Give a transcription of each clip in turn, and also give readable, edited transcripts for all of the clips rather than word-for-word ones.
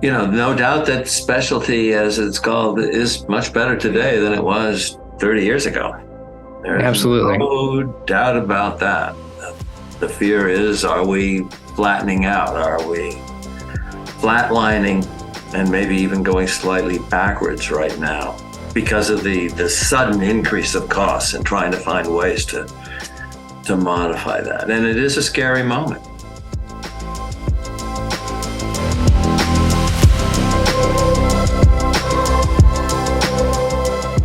No doubt that specialty, as it's called, is much better today than it was 30 years ago. There's Absolutely. no doubt about that. The fear is, are we flattening out? Are we flatlining and maybe even going slightly backwards right now because of the sudden increase of costs and trying to find ways to modify that? And it is a scary moment.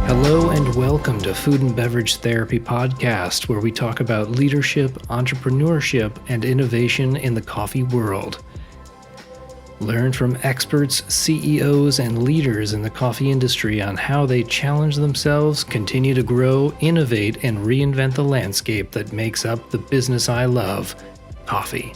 Hello and welcome to Food and Beverage Therapy Podcast, where we talk about leadership, entrepreneurship, and innovation in the coffee world. Learn from experts, CEOs, and leaders in the coffee industry on how they challenge themselves, continue to grow, innovate, and reinvent the landscape that makes up the business I love, coffee.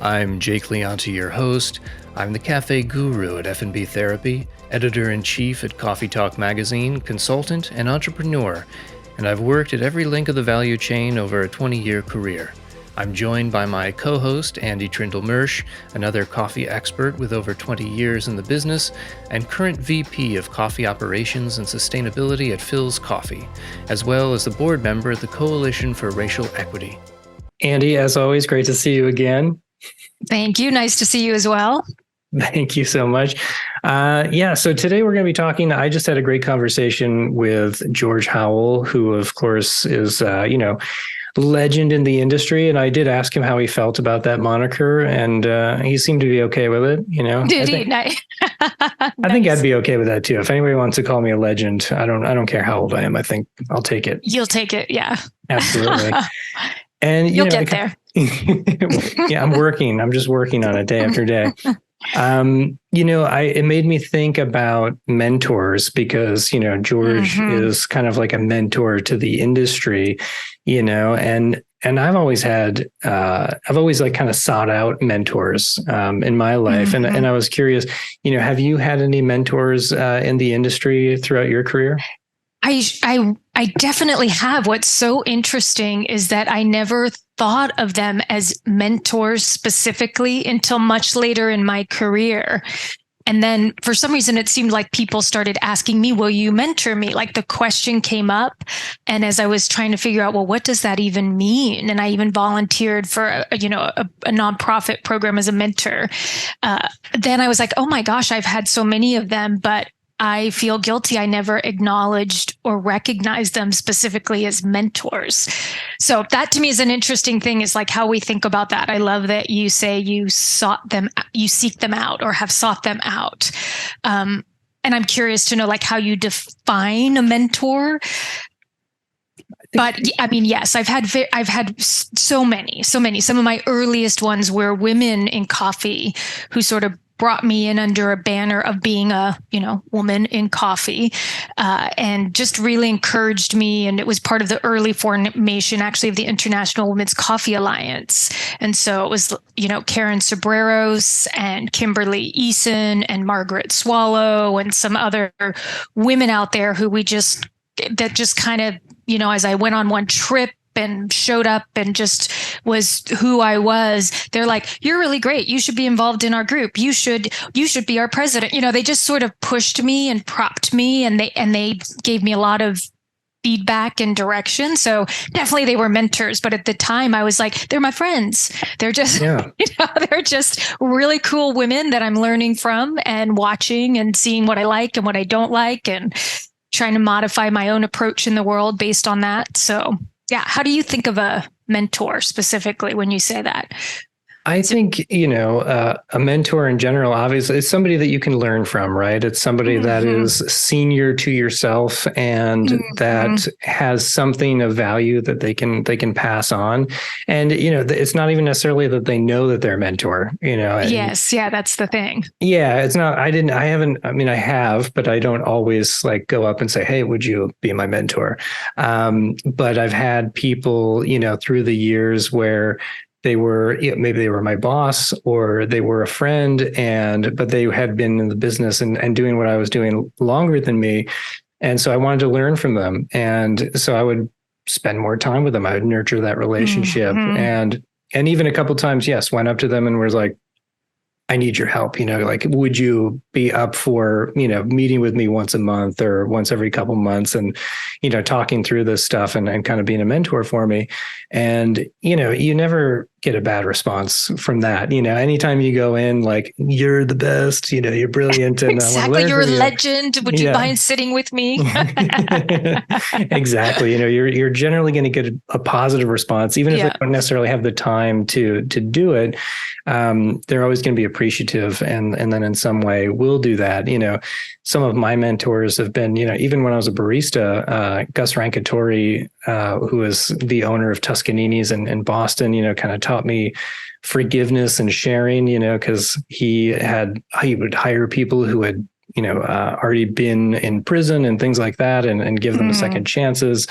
I'm Jake Leonti, your host. I'm the cafe guru at F&B Therapy, editor-in-chief at Coffee Talk Magazine, consultant, and entrepreneur, and I've worked at every link of the value chain over a 20-year career. I'm joined by my co-host, Andy Trindle-Mersch, another coffee expert with over 20 years in the business, and current VP of Coffee Operations and Sustainability at Phil's Coffee, as well as the board member at the Coalition for Racial Equity. Andy, as always, great to see you again. Thank you. Nice to see you as well. Thank you so much. So today we're going to be talking, I just had a great conversation with George Howell, who of course is, legend in the industry. And I did ask him how he felt about that moniker, and he seemed to be okay with it. Did he? Nice. I think I'd be okay with that too. If anybody wants to call me a legend, I don't care how old I am. I think I'll take it. You'll take it. Yeah. Absolutely. And you'll get there. Yeah, I'm just working on it day after day. It made me think about mentors because, George is kind of like a mentor to the industry, and I've always had, like kind of sought out mentors, in my life. And I was curious, have you had any mentors, in the industry throughout your career? I definitely have. What's so interesting is that I never thought of them as mentors specifically until much later in my career. And then for some reason, it seemed like people started asking me, will you mentor me? Like the question came up. And as I was trying to figure out, well, what does that even mean? And I even volunteered for a nonprofit program as a mentor. Then I was like, oh my gosh, I've had so many of them, but I feel guilty. I never acknowledged or recognized them specifically as mentors. So that to me is an interesting thing, is like how we think about that. I love that you say you seek them out or have sought them out. And I'm curious to know like how you define a mentor. But I mean, yes, I've had so many. Some of my earliest ones were women in coffee who sort of brought me in under a banner of being a, woman in coffee, and just really encouraged me. And it was part of the early formation, actually, of the International Women's Coffee Alliance. And so it was, Karen Sobreros and Kimberly Eason and Margaret Swallow and some other women out there who that just kind of, as I went on one trip and showed up and just was who I was, they're like, you're really great. You should be involved in our group. You should be our president. They just sort of pushed me and propped me, and they gave me a lot of feedback and direction. So definitely they were mentors. But at the time I was like, they're my friends. They're just, they're just really cool women that I'm learning from and watching and seeing what I like and what I don't like and trying to modify my own approach in the world based on that. So yeah. How do you think of a mentor specifically when you say that? I think, a mentor in general, obviously, is somebody that you can learn from, right? It's somebody that is senior to yourself and that has something of value that they can pass on. And, it's not even necessarily that they know that they're a mentor, Yes. Yeah. That's the thing. Yeah. It's not, I have, but I don't always like go up and say, hey, would you be my mentor? But I've had people, through the years where they were, maybe they were my boss or they were a friend, but they had been in the business and doing what I was doing longer than me. And so I wanted to learn from them. And so I would spend more time with them. I would nurture that relationship. And even a couple of times, yes, went up to them and was like, I need your help, like, would you be up for, meeting with me once a month or once every couple months and, talking through this stuff and kind of being a mentor for me. And, you never get a bad response from that. Anytime you go in, like, you're the best, you're brilliant. And exactly. You're a legend. Would you mind sitting with me? Exactly. You're generally going to get a positive response, even if they don't necessarily have the time to do it. They're always going to be appreciative and then in some way will do that. Some of my mentors have been, even when I was a barista, Gus Rankatori, who is the owner of Tuscanini's in Boston, kind of taught me forgiveness and sharing, because he would hire people who had already been in prison and things like that and give them a second chances.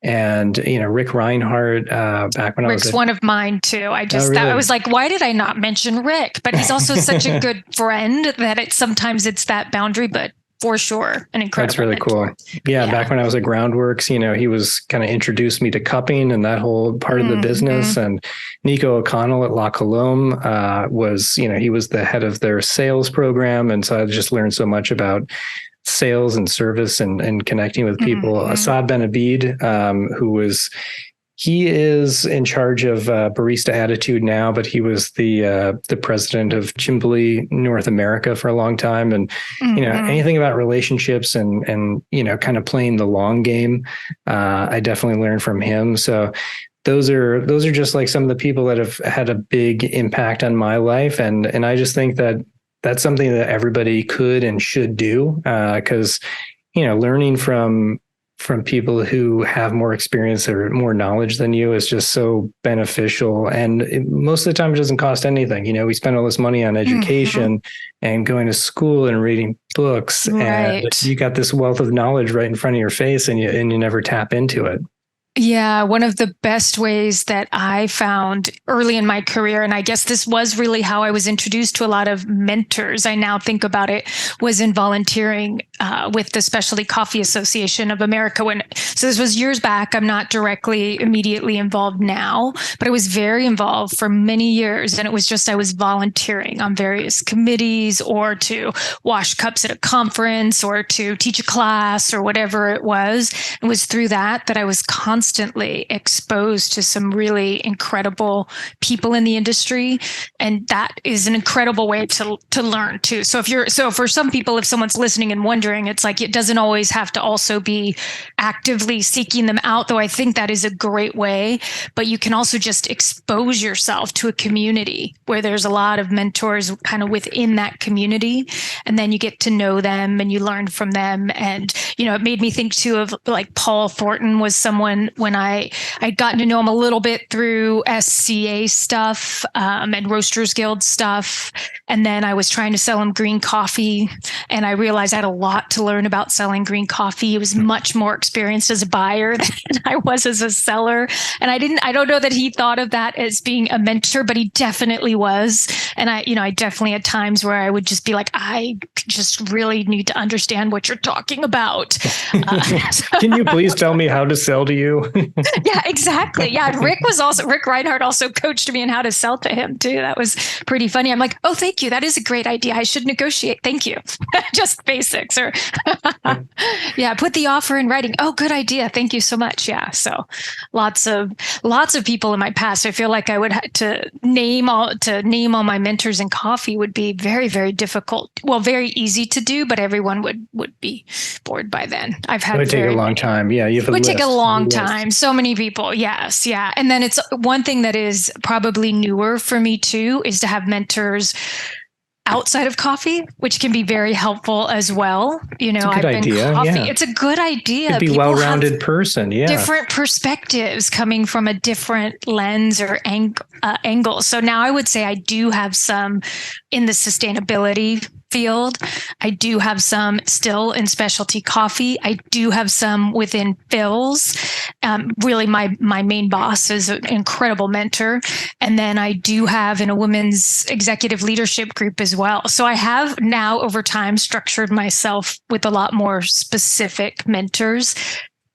And, Rick Reinhardt, back when Rick's one of mine too. I was like, why did I not mention Rick? But he's also such a good friend that sometimes it's that boundary, but for sure, an incredible That's really mentor. Cool. Yeah, back when I was at Groundworks, he was kind of introduced me to cupping and that whole part of the business. And Nico O'Connell at La Colombe was, he was the head of their sales program. And so I just learned so much about sales and service and connecting with people. Assad Ben Abid, he is in charge of Barista Attitude now, but he was the president of Chimply North America for a long time. And, anything about relationships and kind of playing the long game, I definitely learned from him. So those are just like some of the people that have had a big impact on my life. And I just think that that's something that everybody could and should do, because, learning from people who have more experience or more knowledge than you is just so beneficial. And most of the time it doesn't cost anything. We spend all this money on education and going to school and reading books, and you got this wealth of knowledge right in front of your face and you never tap into it. Yeah, one of the best ways that I found early in my career, and I guess this was really how I was introduced to a lot of mentors, I now think about it, was in volunteering with the Specialty Coffee Association of America. So this was years back. I'm not directly immediately involved now, but I was very involved for many years. And it was just I was volunteering on various committees or to wash cups at a conference or to teach a class or whatever it was. It was through that I was constantly exposed to some really incredible people in the industry. And that is an incredible way to learn too. So for some people, if someone's listening and wondering, it's like, it doesn't always have to also be actively seeking them out, though I think that is a great way, but you can also just expose yourself to a community where there's a lot of mentors kind of within that community. And then you get to know them and you learn from them. And, it made me think too of like Paul Thornton was someone when I'd gotten to know him a little bit through SCA stuff and Roasters Guild stuff. And then I was trying to sell him green coffee and I realized I had a lot to learn about selling green coffee. He was much more experienced as a buyer than I was as a seller. And I don't know that he thought of that as being a mentor, but he definitely was. And I definitely had times where I would just be like, I just really need to understand what you're talking about. Can you please tell me how to sell to you? Yeah, exactly. Yeah. Rick Reinhardt also coached me in how to sell to him too. That was pretty funny. I'm like, oh, thank you. That is a great idea. I should negotiate. Thank you. Just basics or yeah, put the offer in writing. Oh, good idea. Thank you so much. Yeah. So lots of people in my past. I feel like I would have to name all my mentors in coffee would be very, very difficult. Well, very easy to do, but everyone would be bored by then. It would take a long time. Yeah. It would take a long time. So many people. Yes. Yeah. And then it's one thing that is probably newer for me too, is to have mentors outside of coffee, which can be very helpful as well. It's a good idea. Yeah. It's a good idea. Could be a well-rounded person. Yeah. Different perspectives coming from a different lens or angle. So now I would say I do have some in the sustainability field. I do have some still in specialty coffee. I do have some within Phil's. Really, my main boss is an incredible mentor. And then I do have in a women's executive leadership group as well. So I have now over time structured myself with a lot more specific mentors,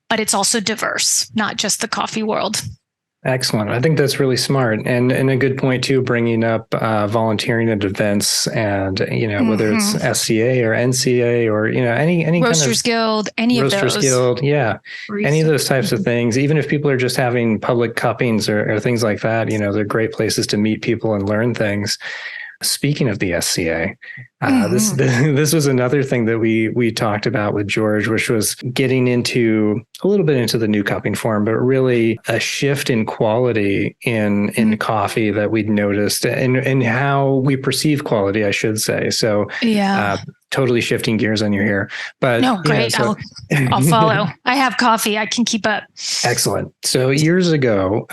but it's also diverse, not just the coffee world. Excellent. I think that's really smart, and a good point too, bringing up volunteering at events, and whether it's SCA or NCA or any kind of Roasters Guild, any of Roasters those. Guild, yeah, any of those types of things. Even if people are just having public cuppings or things like that, they're great places to meet people and learn things. Speaking of the SCA, this was another thing that we talked about with George, which was getting into a little bit into the new cupping form, but really a shift in quality in coffee that we'd noticed, and how we perceive quality, I should say. So totally shifting gears on you here, but no, great. I'll follow. I have coffee. I can keep up. Excellent. So years ago,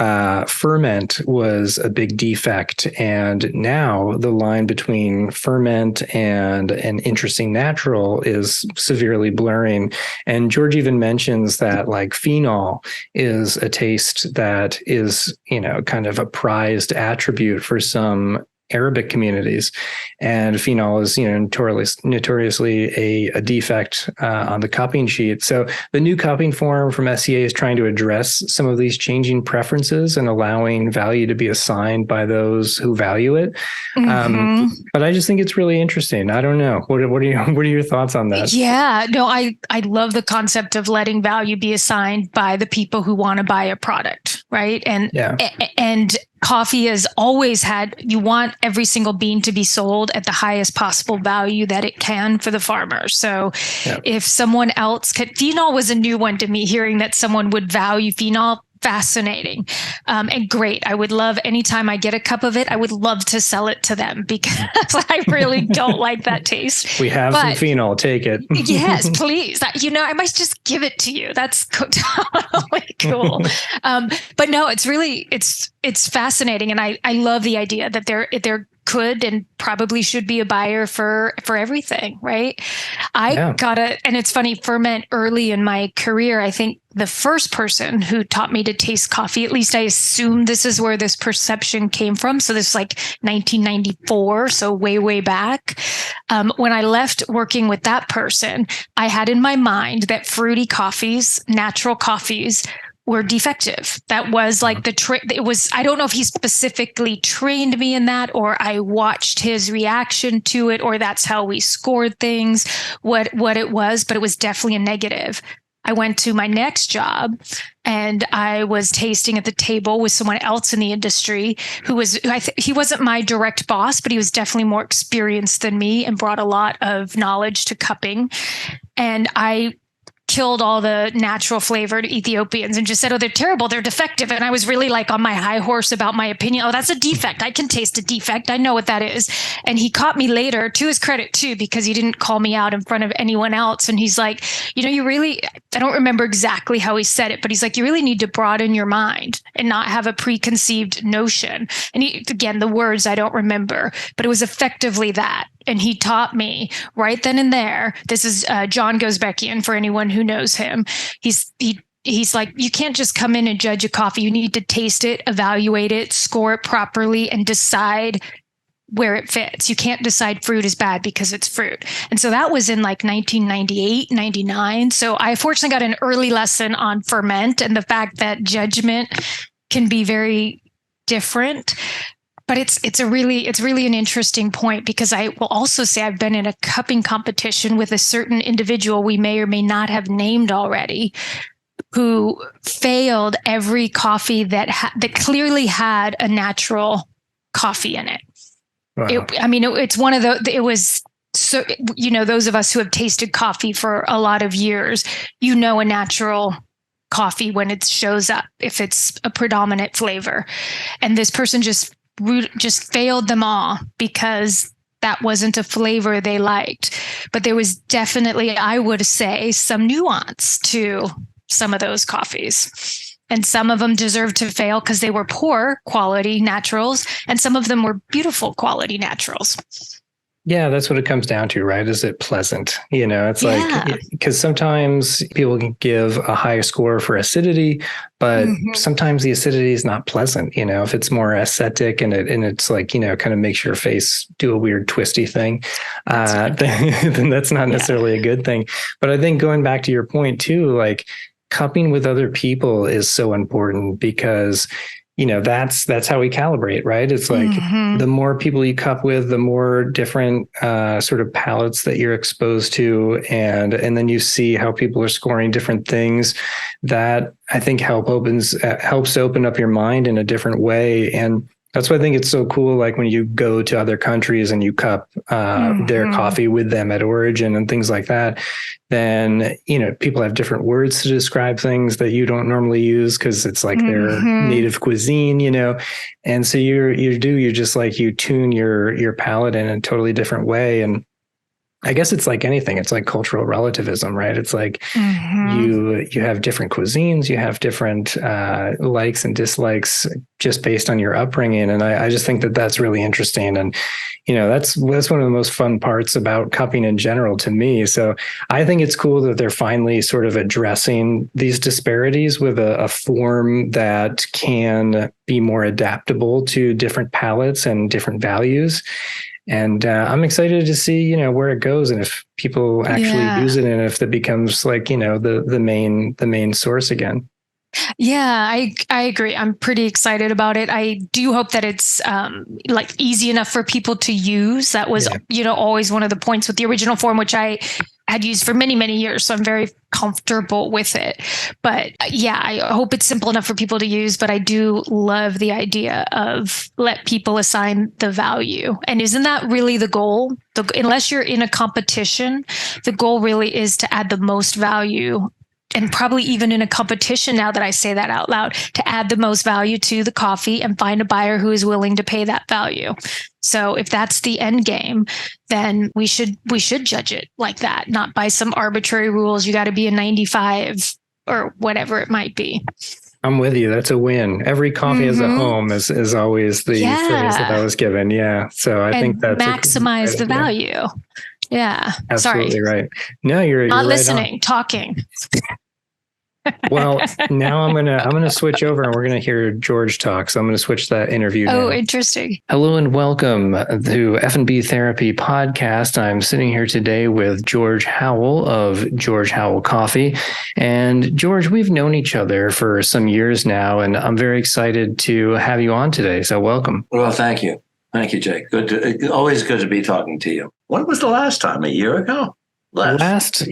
ferment was a big defect, and now the line between ferment and an interesting natural is severely blurring. And George even mentions that like phenol is a taste that is, kind of a prized attribute for some Arabic communities, and phenol is notoriously a defect on the cupping sheet. So the new cupping form from SCA is trying to address some of these changing preferences and allowing value to be assigned by those who value it. But I just think it's really interesting. I don't know. What are your thoughts on that? Yeah, no, I love the concept of letting value be assigned by the people who want to buy a product, right? And coffee has always had, you want every single bean to be sold at the highest possible value that it can for the farmer. So if someone else phenol was a new one to me, hearing that someone would value phenol, fascinating and great. I would love, anytime I get a cup of it, I would love to sell it to them, because I really don't like that taste. We have some phenol, take it. Yes, please. I might just give it to you. That's totally cool. But no, it's fascinating. And I love the idea that there could and probably should be a buyer for everything, right? And it's funny, ferment early in my career, I think the first person who taught me to taste coffee, at least I assume this is where this perception came from. So this is like 1994, so way, way back. When I left working with that person, I had in my mind that fruity coffees, natural coffees, were defective. That was like it was, I don't know if he specifically trained me in that, or I watched his reaction to it, or that's how we scored things, what it was, but it was definitely a negative. I went to my next job and I was tasting at the table with someone else in the industry he wasn't my direct boss, but he was definitely more experienced than me and brought a lot of knowledge to cupping. And I killed all the natural flavored Ethiopians and just said, oh, they're terrible, they're defective. And I was really like on my high horse about my opinion. Oh, that's a defect. I can taste a defect. I know what that is. And he caught me later, to his credit too, because he didn't call me out in front of anyone else. And he's like, I don't remember exactly how he said it, but he's like, you really need to broaden your mind and not have a preconceived notion. And again, the words I don't remember, but it was effectively that. And he taught me right then and there. This is John Gozbekian, for anyone who knows him. He's like, you can't just come in and judge a coffee. You need to taste it, evaluate it, score it properly, and decide where it fits. You can't decide fruit is bad because it's fruit. And so that was in like 1998, 99. So I fortunately got an early lesson on ferment and the fact that judgment can be very different. But it's really an interesting point, because I will also say I've been in a cupping competition with a certain individual we may or may not have named already, who failed every coffee that clearly had a natural coffee in it. Wow. It's one of it was, so, those of us who have tasted coffee for a lot of years, a natural coffee when it shows up, if it's a predominant flavor. And this person just failed them all because that wasn't a flavor they liked. But there was definitely, I would say, some nuance to some of those coffees. And some of them deserved to fail because they were poor quality naturals, and some of them were beautiful quality naturals. Yeah, that's what it comes down to, right? Is it pleasant? It's like, because sometimes people can give a high score for acidity, but sometimes the acidity is not pleasant. If it's more acidic and it's like, kind of makes your face do a weird twisty thing, then that's not necessarily a good thing. But I think going back to your point too, like, cupping with other people is so important because, that's how we calibrate, right? It's like the more people you cup with, the more different sort of palettes that you're exposed to. And then you see how people are scoring different things that I think helps open up your mind in a different way. And that's why I think it's so cool. Like when you go to other countries and you cup their coffee with them at origin and things like that, then, people have different words to describe things that you don't normally use because it's like their native cuisine, and so you just like you tune your palate in a totally different way. And I guess it's like anything. It's like cultural relativism, right? It's like you have different cuisines, you have different likes and dislikes just based on your upbringing. And I just think that that's really interesting. And, that's one of the most fun parts about cupping in general to me. So I think it's cool that they're finally sort of addressing these disparities with a form that can be more adaptable to different palates and different values. And I'm excited to see, where it goes and if people actually use it and if that becomes like, the main source again. Yeah, I agree. I'm pretty excited about it. I do hope that it's like easy enough for people to use. That was, always one of the points with the original form, which I had used for many, many years. So I'm very comfortable with it. But I hope it's simple enough for people to use. But I do love the idea of let people assign the value. And isn't that really the goal? Unless you're in a competition, the goal really is to add the most value. And probably even in a competition, now that I say that out loud, to add the most value to the coffee and find a buyer who is willing to pay that value. So if that's the end game, then we should judge it like that, not by some arbitrary rules. You got to be a 95 or whatever it might be. I'm with you. That's a win. Every coffee has a home is always the phrase that I was given. Yeah. So I think that's maximize the value. Yeah. Absolutely. Sorry. Right. No, you're not right listening, talking. Well, now I'm gonna switch over and we're gonna hear George talk. So I'm gonna switch that interview. Oh, now. Interesting. Hello and welcome to F&B Therapy Podcast. I'm sitting here today with George Howell of George Howell Coffee. And George, we've known each other for some years now, and I'm very excited to have you on today. So welcome. Well, thank you. Thank you, Jake. Always good to be talking to you. When was the last time? A year ago? Last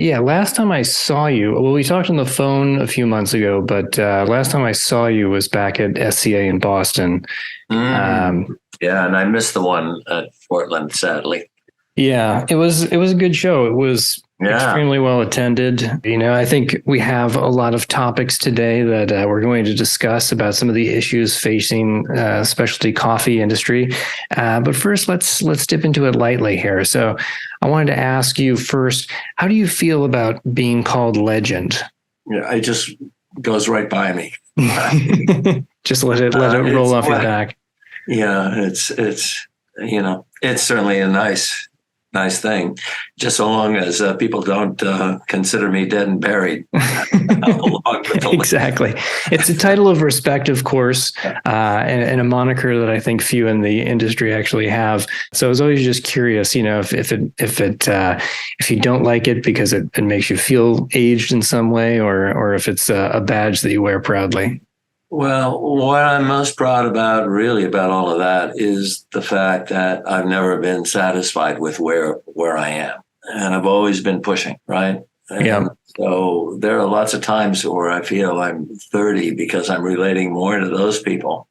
time I saw you, well, we talked on the phone a few months ago, but last time I saw you was back at SCA in Boston. And I missed the one at Portland, sadly. Yeah, it was a good show. It was extremely well attended. I think we have a lot of topics today that we're going to discuss about some of the issues facing specialty coffee industry. But first, let's dip into it lightly here. So I wanted to ask you first, how do you feel about being called legend? Yeah, it just goes right by me. Just let it roll off your back. Yeah, it's certainly a nice thing, just so long as people don't consider me dead and buried. Exactly. It's a title of respect, of course, and a moniker that I think few in the industry actually have. So I was always just curious, if you don't like it because it makes you feel aged in some way, or if it's a badge that you wear proudly. Well, what I'm most proud about all of that is the fact that I've never been satisfied with where I am. And I've always been pushing, right? And so there are lots of times where I feel I'm 30 because I'm relating more to those people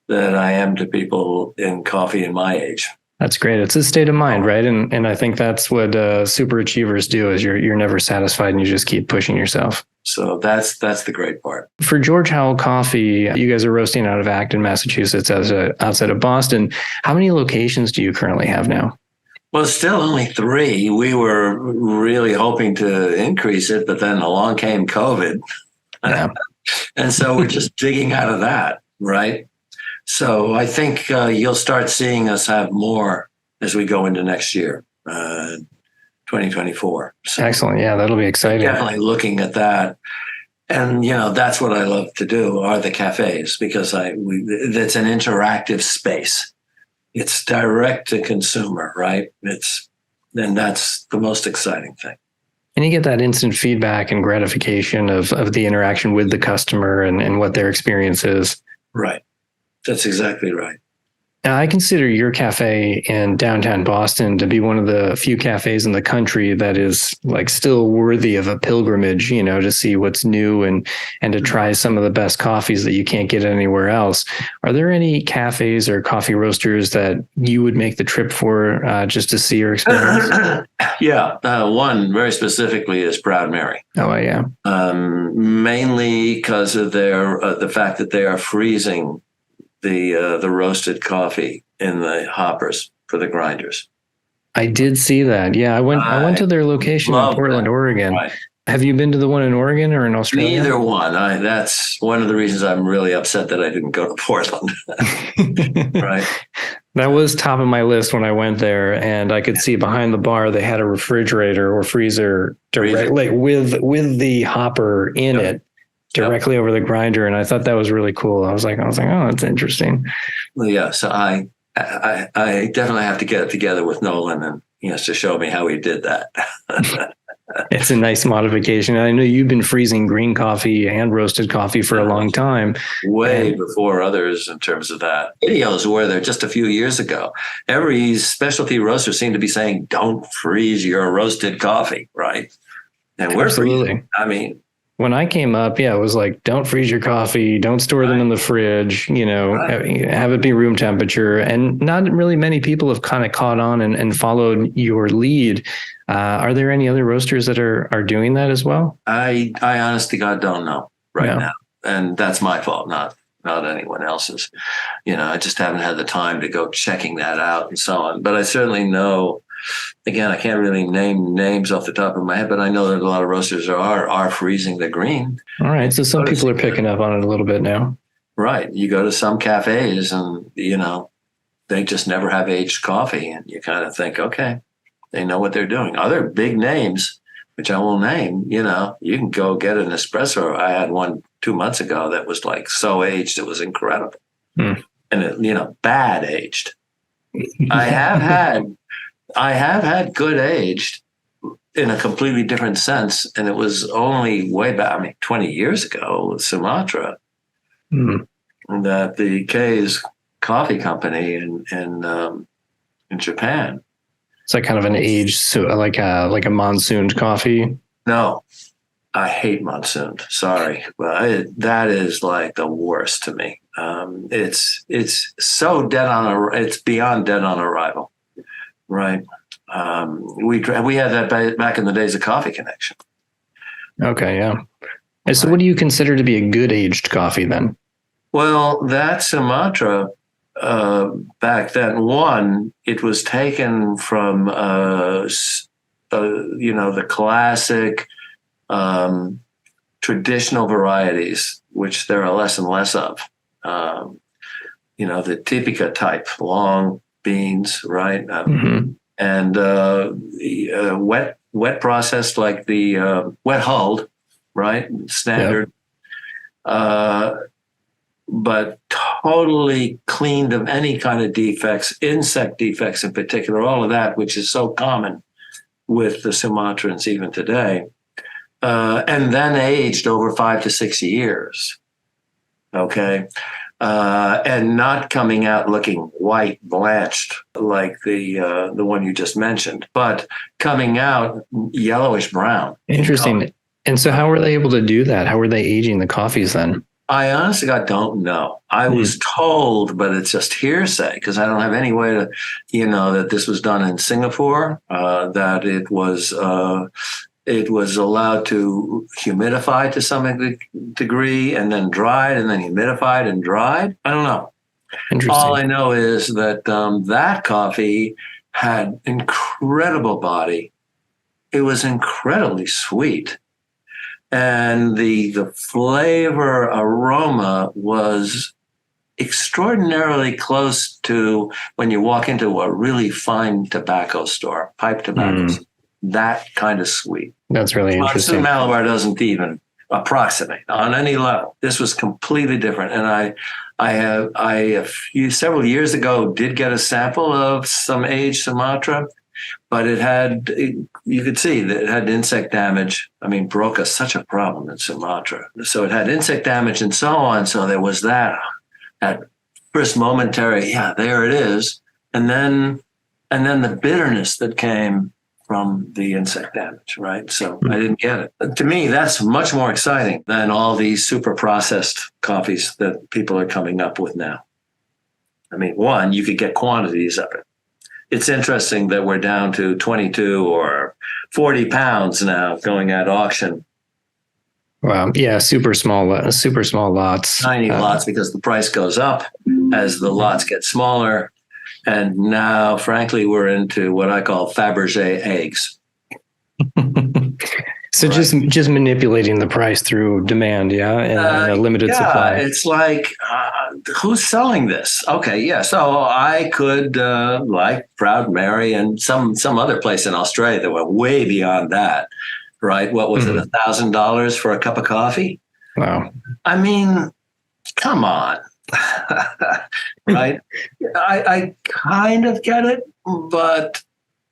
than I am to people in coffee in my age. That's great. It's a state of mind, right? And I think that's what super achievers do is you're never satisfied and you just keep pushing yourself. So that's the great part. For George Howell Coffee, you guys are roasting out of Acton, Massachusetts, outside of Boston. How many locations do you currently have now? Well, still only 3. We were really hoping to increase it, but then along came COVID. Yeah. And so we're just digging out of that, right? So I think you'll start seeing us have more as we go into next year, 2024. So excellent. Yeah, that'll be exciting. Definitely looking at that. And, that's what I love to do are the cafes because it's an interactive space. It's direct to consumer, right? And that's the most exciting thing. And you get that instant feedback and gratification of the interaction with the customer and what their experience is. Right. That's exactly right. Now, I consider your cafe in downtown Boston to be one of the few cafes in the country that is like still worthy of a pilgrimage, to see what's new and to try some of the best coffees that you can't get anywhere else. Are there any cafes or coffee roasters that you would make the trip for just to see or experience? Yeah. One very specifically is Proud Mary. Oh, yeah. Mainly because of the fact that they are freezing the roasted coffee in the hoppers for the grinders. I did see that. Yeah, I went to their location in Portland, Oregon. Right. Have you been to the one in Oregon or in Australia? Neither one. That's one of the reasons I'm really upset that I didn't go to Portland. Right. That was top of my list when I went there, and I could see behind the bar they had a refrigerator or freezer directly with the hopper in it. Directly over the grinder, and I thought that was really cool. I was like, oh, that's interesting. Well, yeah. So I definitely have to get it together with Nolan and to show me how he did that. It's a nice modification. I know you've been freezing green coffee and roasted coffee for a long time, way before others in terms of that. Videos were there just a few years ago. Every specialty roaster seemed to be saying, "Don't freeze your roasted coffee," right? And we're freezing. I mean. When I came up, it was like, don't freeze your coffee, don't store them in the fridge, have it be room temperature. And not really many people have kind of caught on and followed your lead. Are there any other roasters that are doing that as well? I honest to God don't know now. And that's my fault, not anyone else's. I just haven't had the time to go checking that out and so on. But I certainly know. Again, I can't really name names off the top of my head, but I know that a lot of roasters are freezing the green. All right, so some people are picking up on it a little bit now. Right. You go to some cafes and, they just never have aged coffee. And you kind of think, okay, they know what they're doing. Other big names, which I won't name, you can go get an espresso. I had one 2 months ago that was like so aged, it was incredible. And it, bad aged. I have had good aged in a completely different sense. And it was only way back, 20 years ago with Sumatra, that the K's coffee company in Japan. It's like kind of an aged, so like a monsooned coffee. No, I hate monsooned. Sorry. But that is like the worst to me. It's so it's beyond dead on arrival. Right. We had that back in the days of Coffee Connection. Okay, yeah. And so what do you consider to be a good aged coffee then? Well, that Sumatra back then, it was taken from, the classic traditional varieties, which there are less and less of. The Typica type, long beans, right? And wet processed like the wet hulled, right? Standard. Yep. But totally cleaned of any kind of defects, insect defects in particular, all of that, which is so common with the Sumatrans even today. And then aged over 5 to 6 years. Okay. And not coming out looking white, blanched like the one you just mentioned, but coming out yellowish brown. Interesting. And so how were they able to do that? How were they aging the coffees then? I honestly, I don't know. I was told, but it's just hearsay because I don't have any way to, that this was done in Singapore, that it was allowed to humidify to some degree and then dried and then humidified and dried. I don't know. Interesting. All I know is that that coffee had incredible body. It was incredibly sweet. And the flavor aroma was extraordinarily close to when you walk into a really fine tobacco store, pipe tobacco store. That kind of sweet. That's really interesting. Malabar doesn't even approximate on any level. This was completely different. And I several years ago did get a sample of some aged Sumatra, but you could see that it had insect damage. I mean, broca is such a problem in Sumatra. So it had insect damage and so on. So there was that first momentary, yeah, there it is. And then the bitterness that came from the insect damage, right? So I didn't get it. To me, that's much more exciting than all these super processed coffees that people are coming up with now. I mean, one, you could get quantities of it. It's interesting that we're down to 22 or 40 pounds now going at auction. Wow. Yeah. Super small lots. Tiny lots, because the price goes up as the lots get smaller. And now, frankly, we're into what I call Fabergé eggs. So right. just manipulating the price through demand, and a limited supply. It's like, who's selling this? Okay, yeah. So I could, like Proud Mary and some other place in Australia that went way beyond that, right? What was it, $1,000 for a cup of coffee? Wow. I mean, come on. Right? I kind of get it, but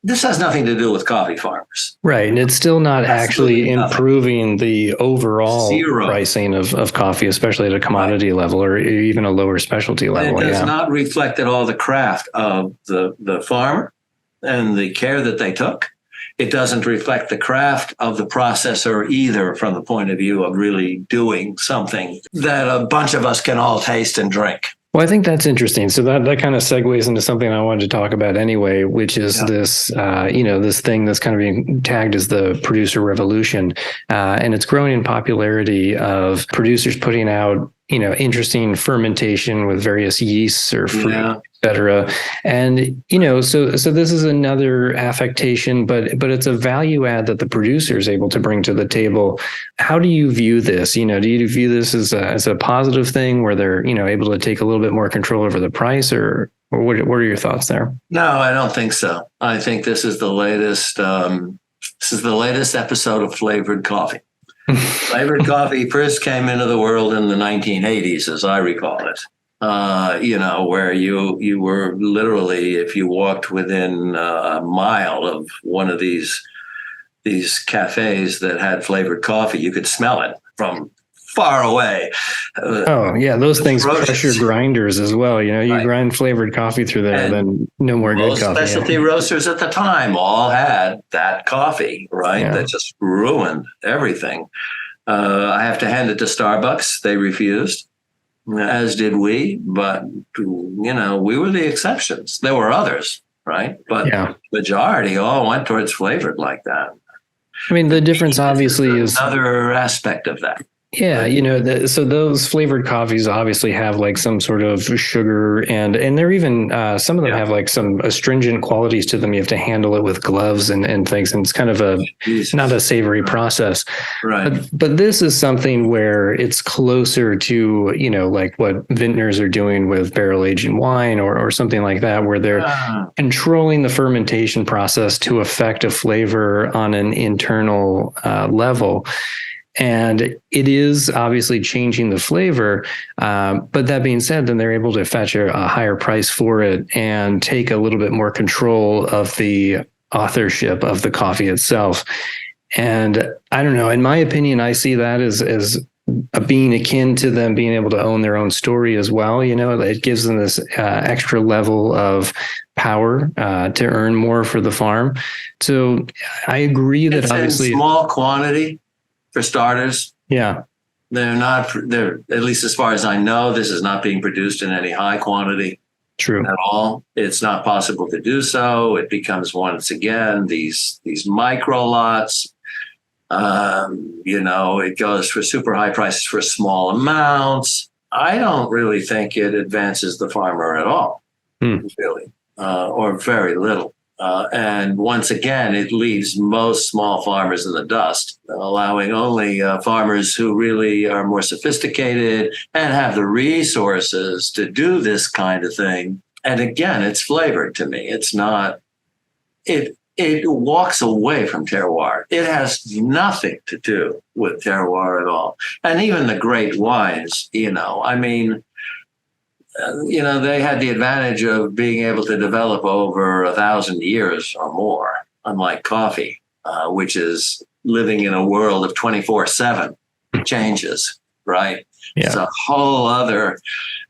this has nothing to do with coffee farmers. Right. And it's still not actually improving the overall pricing of coffee, especially at a commodity level or even a lower specialty level. And it does not reflect at all the craft of the farmer and the care that they took. It doesn't reflect the craft of the processor either, from the point of view of really doing something that a bunch of us can all taste and drink. Well, I think that's interesting. So that kind of segues into something I wanted to talk about anyway, which is this, this thing that's kind of being tagged as the producer revolution. And it's growing in popularity of producers putting out, interesting fermentation with various yeasts or fruit, et cetera. And, so this is another affectation, but it's a value add that the producer is able to bring to the table. How do you view this? Do you view this as a positive thing where they're, able to take a little bit more control over the price, or what are your thoughts there? No, I don't think so. I think this is the latest episode of flavored coffee. Flavored coffee first came into the world in the 1980s, as I recall it. Where you were literally, if you walked within a mile of one of these cafes that had flavored coffee, you could smell it from far away. Those things pressure grinders as well. You grind flavored coffee through there, then no more good coffee. Specialty roasters at the time all had that coffee, right? Yeah. That just ruined everything. I have to hand it to Starbucks. They refused, as did we. But, we were the exceptions. There were others, right? But majority all went towards flavored like that. I mean, the difference obviously is another aspect of that. Yeah, so those flavored coffees obviously have like some sort of sugar and they're even, some of them have like some astringent qualities to them. You have to handle it with gloves and things. And it's kind of not a savory process. Right. But this is something where it's closer to, like what vintners are doing with barrel aging wine or something like that, where they're controlling the fermentation process to affect a flavor on an internal level. And it is obviously changing the flavor. But that being said, then they're able to fetch a higher price for it and take a little bit more control of the authorship of the coffee itself. And I don't know, in my opinion, I see that as being akin to them being able to own their own story as well. It gives them this extra level of power to earn more for the farm. So I agree that it's obviously in small quantity. For starters, they're at least as far as I know, this is not being produced in any high quantity. True. At all. It's not possible to do so. It becomes once again these micro lots. It goes for super high prices for small amounts. I don't really think it advances the farmer at all, really, or very little. And once again, it leaves most small farmers in the dust, allowing only farmers who really are more sophisticated and have the resources to do this kind of thing. And again, it's flavored to me. It's not, it walks away from terroir. It has nothing to do with terroir at all. And even the great wines, They had the advantage of being able to develop over 1,000 years or more, unlike coffee, which is living in a world of 24/7 changes, right? Yeah. It's a whole other,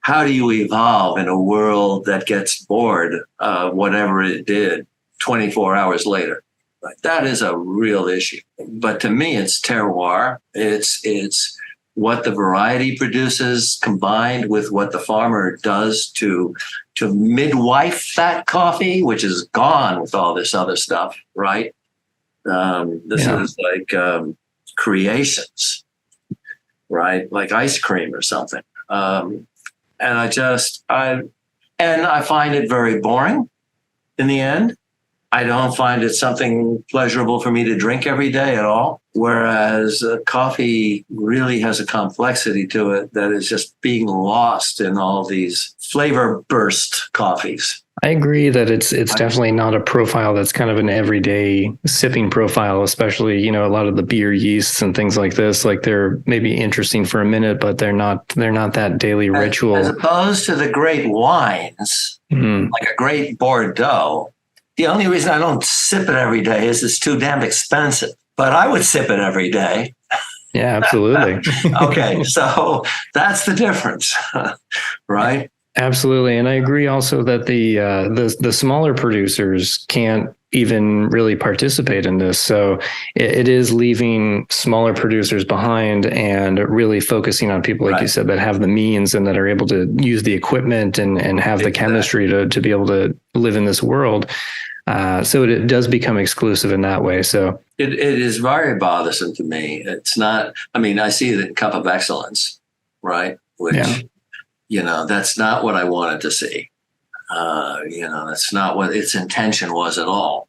how do you evolve in a world that gets bored of whatever it did 24 hours later? Right? That is a real issue. But to me, it's terroir. It's what the variety produces combined with what the farmer does to midwife that coffee, which is gone with all this other stuff, right? This is like creations, right? Like ice cream or something. And I find it very boring in the end. I don't find it something pleasurable for me to drink every day at all. Whereas coffee really has a complexity to it that is just being lost in all these flavor burst coffees. I agree that it's definitely not a profile that's kind of an everyday sipping profile, especially, a lot of the beer yeasts and things like this. Like they're maybe interesting for a minute, but they're not that daily ritual. As opposed to the great wines, like a great Bordeaux. The only reason I don't sip it every day is it's too damn expensive. But I would sip it every day. Yeah, absolutely. Okay, so that's the difference, right? Absolutely, and I agree also that the smaller producers can't even really participate in this. So it is leaving smaller producers behind and really focusing on people, like you said, that have the means and that are able to use the equipment and have the chemistry to be able to live in this world. So it does become exclusive in that way. So it is very bothersome to me. It's not, I see the cup of excellence, right? Which, that's not what I wanted to see. That's not what its intention was at all.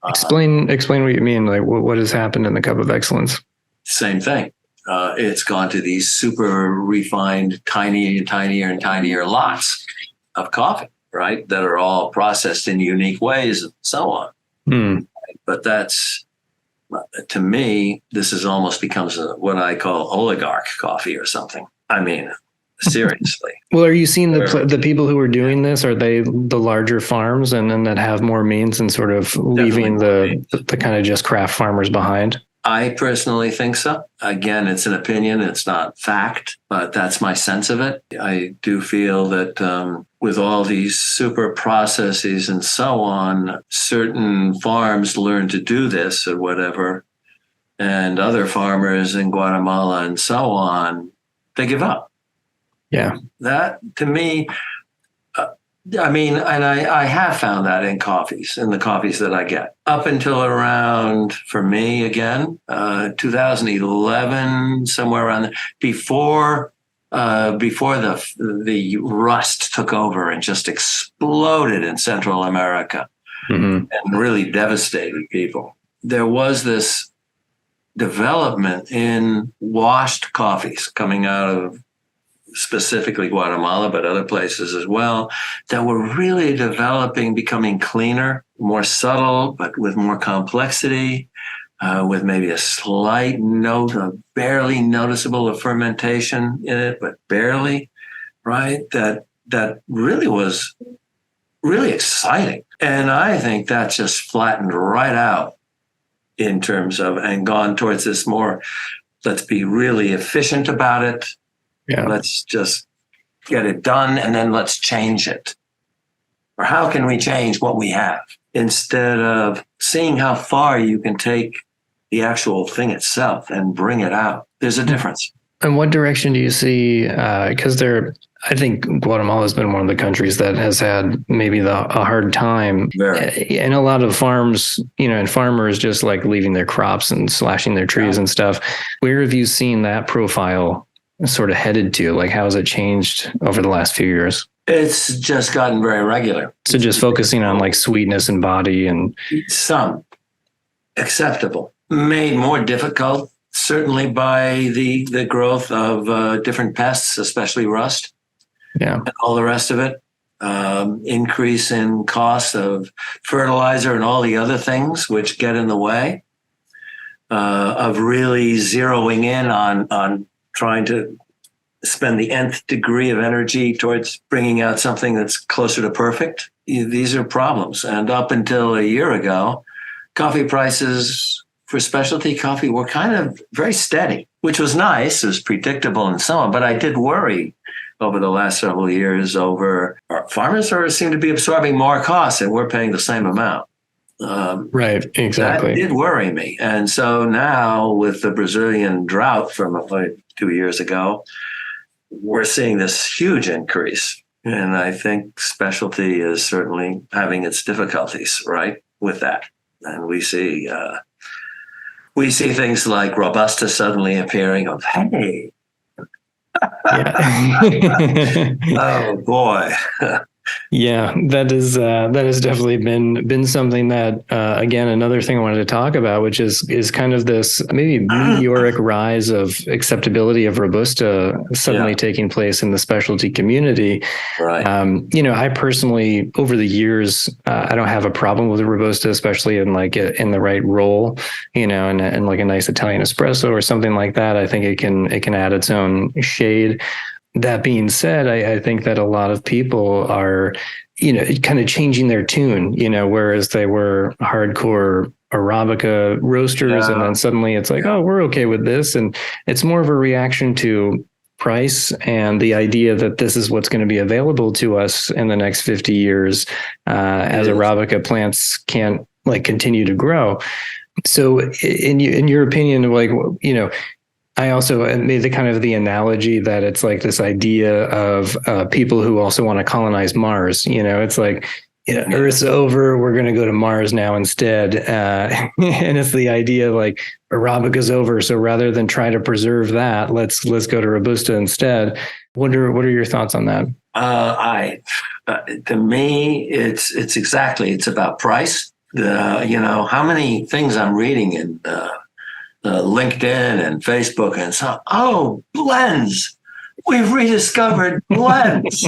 Explain what you mean. Like what has happened in the cup of excellence? Same thing. It's gone to these super refined, tinier and tinier lots of coffee, right? That are all processed in unique ways and so on. But that's, to me, this is almost becomes what I call oligarch coffee or something. Seriously. Well, are you seeing the people who are doing this? Are they the larger farms and then that have more means and sort of leaving the kind of just craft farmers behind? I personally think so. Again, it's an opinion. It's not fact, but that's my sense of it. I do feel that with all these super processes and so on, certain farms learn to do this or whatever, and other farmers in Guatemala and so on, they give up. Yeah. That, to me, and I have found that in the coffees that I get. Up until around, for me, again, 2011, somewhere around there, before the rust took over and just exploded in Central America and really devastated people. There was this development in washed coffees coming out of specifically Guatemala, but other places as well, that were really developing, becoming cleaner, more subtle, but with more complexity, with maybe a slight note of barely noticeable of fermentation in it, but barely, right? That really was really exciting. And I think that just flattened right out in terms of, and gone towards this more, let's be really efficient about it. Yeah. Let's just get it done and then let's change it. Or how can we change what we have instead of seeing how far you can take the actual thing itself and bring it out? There's a difference. And what direction do you see? Because I think Guatemala has been one of the countries that has had maybe a hard time. And a lot of farms, and farmers just like leaving their crops and slashing their trees and stuff. Where have you seen that profile sort of headed to? Like, how has it changed over the last few years? It's just gotten very regular. So just focusing on like sweetness and body and some acceptable, made more difficult, certainly by the growth of different pests, especially rust. Yeah. And all the rest of it. Increase in cost of fertilizer and all the other things which get in the way of really zeroing in on trying to spend the nth degree of energy towards bringing out something that's closer to perfect. These are problems. And up until a year ago, coffee prices for specialty coffee were kind of very steady, which was nice. It was predictable and so on. But I did worry over the last several years over farmers seem to be absorbing more costs and we're paying the same amount. Right, exactly. That did worry me. And so now with the Brazilian drought from like 2 years ago, we're seeing this huge increase. And I think specialty is certainly having its difficulties, right, with that. And we see things like Robusta suddenly appearing of, hey, oh boy. Yeah, that has definitely been something that again, another thing I wanted to talk about, which is kind of this maybe meteoric rise of acceptability of Robusta suddenly taking place in the specialty community. Right. I personally, over the years, I don't have a problem with Robusta, especially in the right role, and like a nice Italian espresso or something like that. I think it can add its own shade. That being said, I think that a lot of people are, kind of changing their tune, whereas they were hardcore Arabica roasters. And then suddenly it's like, oh, we're okay with this. And it's more of a reaction to price and the idea that this is what's going to be available to us in the next 50 years as Arabica plants can't continue to grow. So in your opinion, I also made the analogy that it's like this idea of people who also want to colonize Mars. It's like, Earth's over, we're going to go to Mars now instead. And it's the idea like Arabica's over. So rather than try to preserve that, let's go to Robusta instead. What are your thoughts on that? To me, it's about price. How many things I'm reading in LinkedIn and Facebook and so, blends. We've rediscovered blends.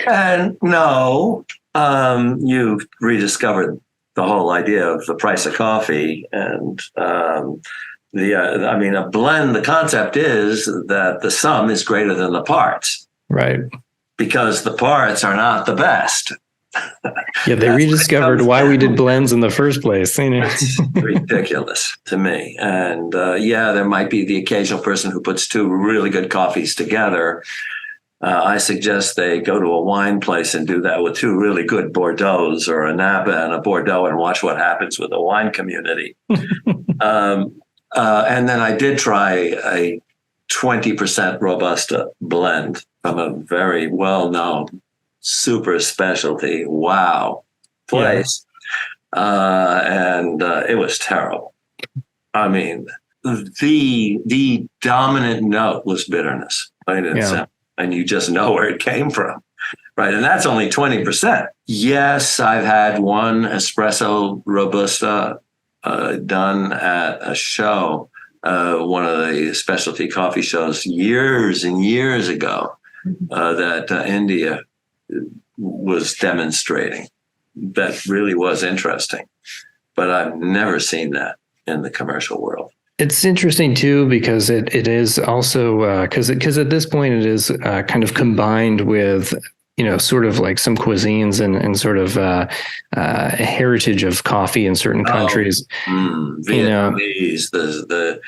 And no, you've rediscovered the whole idea of the price of coffee. And a blend, the concept is that the sum is greater than the parts. Right. Because the parts are not the best. Yeah, they rediscovered why we did blends in the first place. It's ridiculous to me. And there might be the occasional person who puts two really good coffees together. I suggest they go to a wine place and do that with two really good Bordeaux's or a Napa and a Bordeaux and watch what happens with the wine community. And then I did try a 20% Robusta blend from a very well-known super specialty place. And it was terrible. I mean, the dominant note was bitterness, right? And you just know where it came from, right? And that's only 20%. Yes, I've had one espresso Robusta done at a show, one of the specialty coffee shows years and years ago that India was demonstrating. That really was interesting, but I've never seen that in the commercial world. It's interesting too, because it is also because at this point it is kind of combined with sort of like some cuisines and sort of a heritage of coffee in certain countries. Vietnamese, the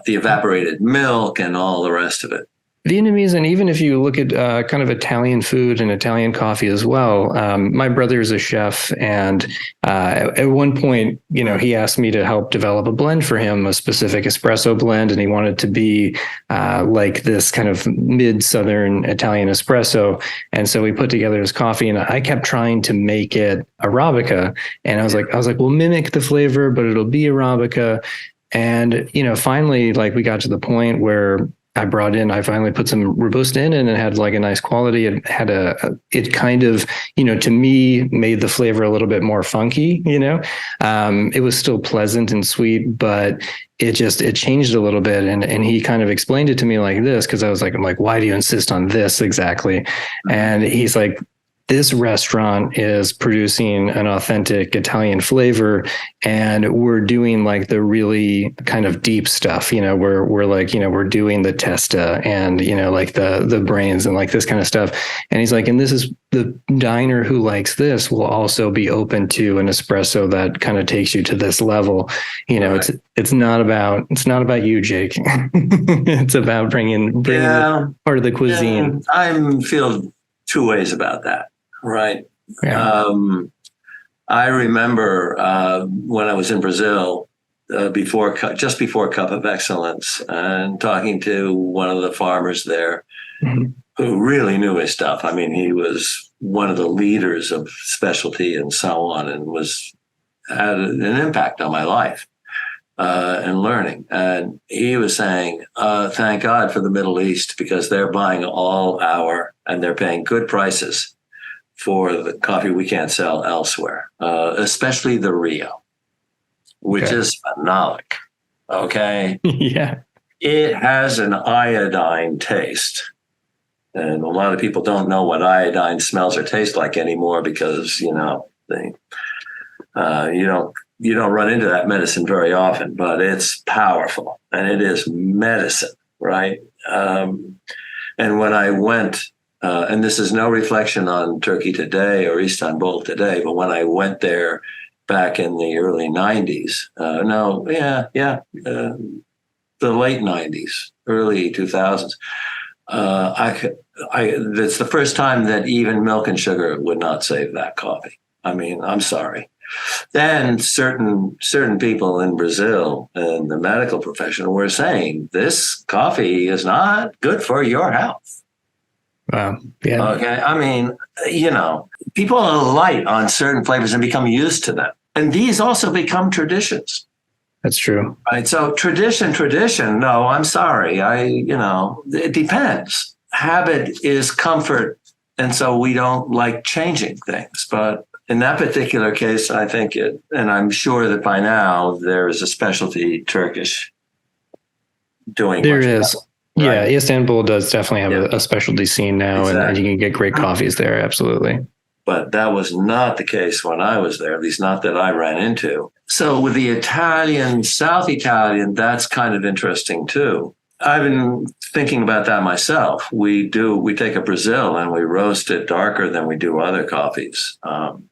evaporated milk and all the rest of it. Vietnamese, and even if you look at kind of Italian food and Italian coffee as well. My brother is a chef, and at one point, he asked me to help develop a blend for him, a specific espresso blend, and he wanted to be like this kind of mid-Southern Italian espresso. And so we put together his coffee, and I kept trying to make it Arabica, and I was like, we'll mimic the flavor, but it'll be Arabica. And finally, we got to the point where I finally put some Robusta in, and it had a nice quality. It had it kind of, to me, made the flavor a little bit more funky, it was still pleasant and sweet, but it changed a little bit. And he kind of explained it to me like this, because I'm like, why do you insist on this exactly? And he's like, this restaurant is producing an authentic Italian flavor, and we're doing like the really kind of deep stuff, we're like, we're doing the testa and, like the brains and like this kind of stuff. And he's like, and this is the diner who likes this will also be open to an espresso that kind of takes you to this level. Right. It's not about you, Jake. It's about bringing part of the cuisine. I feel two ways about that. Right. Yeah. I remember when I was in Brazil just before Cup of Excellence, and talking to one of the farmers there who really knew his stuff. I mean, he was one of the leaders of specialty and so on, and had an impact on my life and learning. And he was saying, thank God for the Middle East, because they're buying and they're paying good prices for the coffee we can't sell elsewhere, especially the Rio, which is phenolic. Okay. Yeah. It has an iodine taste. And a lot of people don't know what iodine smells or tastes like anymore, because, you don't run into that medicine very often, but it's powerful and it is medicine. Right. And when I went, and this is no reflection on Turkey today or Istanbul today, but when I went there back in the early 90s, the late 90s, early 2000s, it's the first time that even milk and sugar would not save that coffee. I mean, I'm sorry. Then certain people in Brazil in the medical profession were saying this coffee is not good for your health. Wow. Yeah. Okay. I mean, people are light on certain flavors and become used to them. And these also become traditions. That's true. Right. So tradition. No, I'm sorry. It depends. Habit is comfort. And so we don't like changing things. But in that particular case, I think and I'm sure that by now there is a specialty Turkish doing. There is. Right? Yeah, Istanbul does definitely have a specialty scene now, exactly. and you can get great coffees there. Absolutely. But that was not the case when I was there, at least not that I ran into. So with the Italian, South Italian, that's kind of interesting too. I've been thinking about that myself. We take a Brazil and we roast it darker than we do other coffees. I'm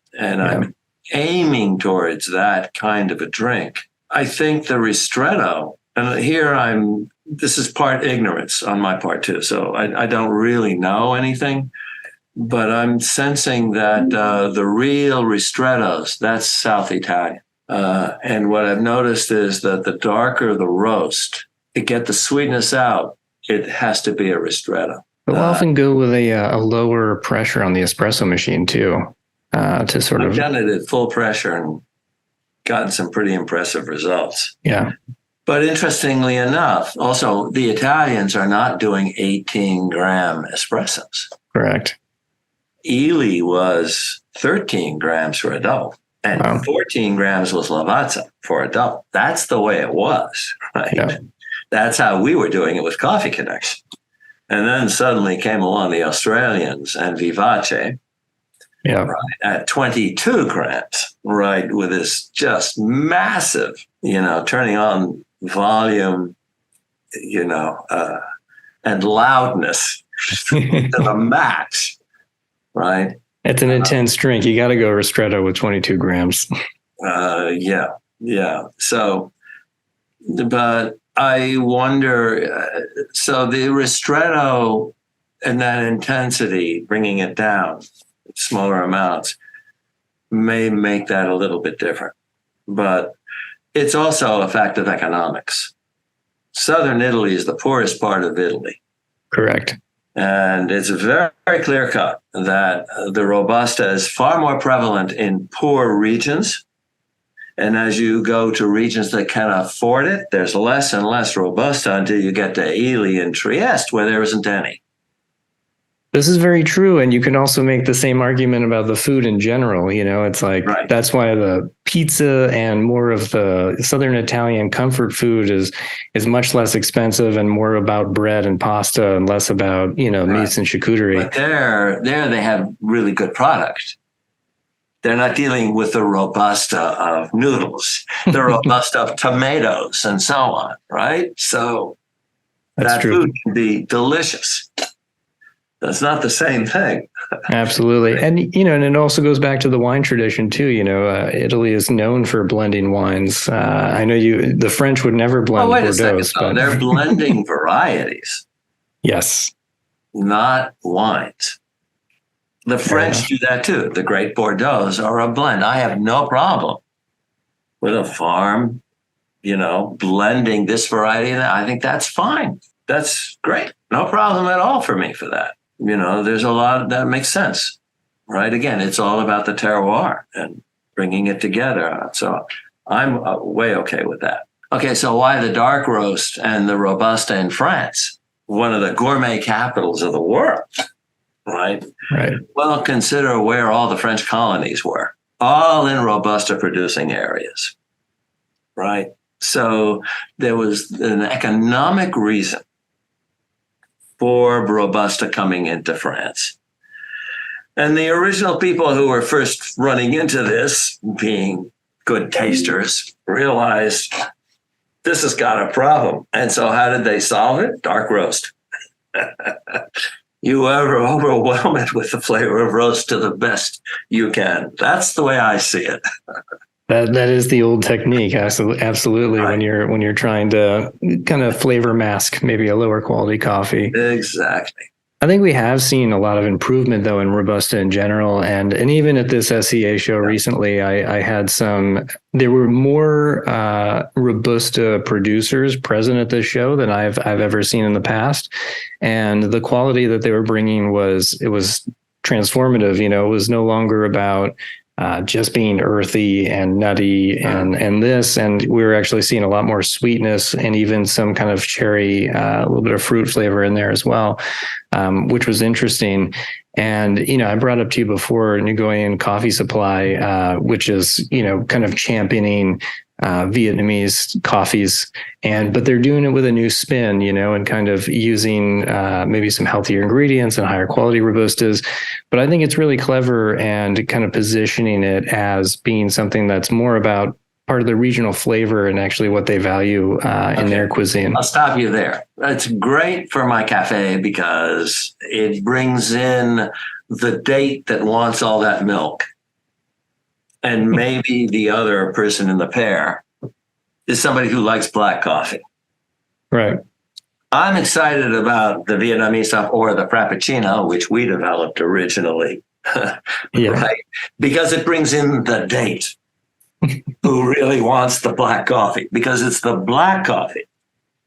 aiming towards that kind of a drink. I think the ristretto, and here this is part ignorance on my part too. So I don't really know anything, but I'm sensing that the real ristrettos, that's South Italian. And what I've noticed is that the darker the roast, to get the sweetness out, it has to be a ristretto. We'll often go with a lower pressure on the espresso machine too, to sort of. I've done it at full pressure and gotten some pretty impressive results. Yeah. But interestingly enough, also the Italians are not doing 18-gram espressos. Correct. Ely was 13 grams for a double, and 14 grams was Lavazza for a double. That's the way it was, right? Yeah. That's how we were doing it with Coffee Connection. And then suddenly came along the Australians and Vivace, right, at 22 grams, right, with this just massive, turning on volume, and loudness to the max, right? It's an intense drink. You got to go ristretto with 22 grams. Yeah. So, but I wonder, so the ristretto and that intensity, bringing it down, smaller amounts, may make that a little bit different. But it's also a fact of economics. Southern Italy is the poorest part of Italy. Correct. And it's very, very clear cut that the Robusta is far more prevalent in poor regions. And as you go to regions that can afford it, there's less and less Robusta until you get to Ely and Trieste, where there isn't any. This is very true. And you can also make the same argument about the food in general. It's like, Right. that's why the pizza and more of the Southern Italian comfort food is much less expensive and more about bread and pasta and less about, meats and charcuterie. But there they have really good product. They're not dealing with the Robusta of noodles, the Robusta of tomatoes and so on, right? So That's that true. food can be delicious. That's not the same thing. Absolutely. And, and it also goes back to the wine tradition too. Italy is known for blending wines. I know the French would never blend wait Bordeaux. a second, they're blending varieties. Yes. Not wines. The French do that too. The great Bordeaux's are a blend. I have no problem with a farm, blending this variety and that. I think that's fine. That's great. No problem at all for me for that. There's a lot that makes sense, right? Again, it's all about the terroir and bringing it together. So I'm way okay with that. Okay, so why the dark roast and the Robusta in France? One of the gourmet capitals of the world, right? Right. Well, consider where all the French colonies were, all in Robusta producing areas, right? So there was an economic reason for Robusta coming into France. And the original people who were first running into this, being good tasters, realized this has got a problem. And so how did they solve it? Dark roast. You ever overwhelm it with the flavor of roast to the best you can. That's the way I see it. That is the old technique. Absolutely. Right. When you're trying to kind of flavor mask maybe a lower quality coffee. Exactly. I think we have seen a lot of improvement though in Robusta in general, and even at this SCA show recently, I had there were more Robusta producers present at this show than I've ever seen in the past, and the quality that they were bringing was transformative. It was no longer about just being earthy and nutty and we were actually seeing a lot more sweetness and even some kind of cherry, a little bit of fruit flavor in there as well, which was interesting. And, I brought up to you before Nguyen Coffee Supply, which is, kind of championing Vietnamese coffees, but they're doing it with a new spin, and kind of using maybe some healthier ingredients and higher quality Robustas. But I think it's really clever and kind of positioning it as being something that's more about part of the regional flavor and actually what they value in their cuisine. I'll stop you there. It's great for my cafe because it brings in the date that wants all that milk. And maybe the other person in the pair is somebody who likes black coffee. Right. I'm excited about the Vietnamese stuff or the Frappucino, which we developed originally, right? Because it brings in the date who really wants the black coffee, because it's the black coffee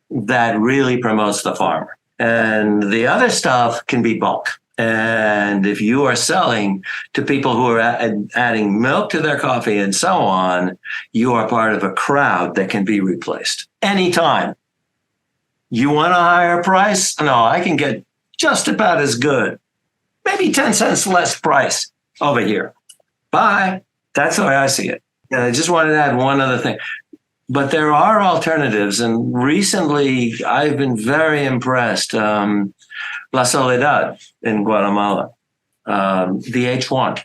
that really promotes the farmer. And the other stuff can be bulk. And if you are selling to people who are adding milk to their coffee and so on, you are part of a crowd that can be replaced anytime. You want a higher price? No, I can get just about as good. Maybe 10 cents less price over here. Bye. That's the way I see it. And I just wanted to add one other thing. But there are alternatives. And recently, I've been very impressed. La Soledad in Guatemala, the H1.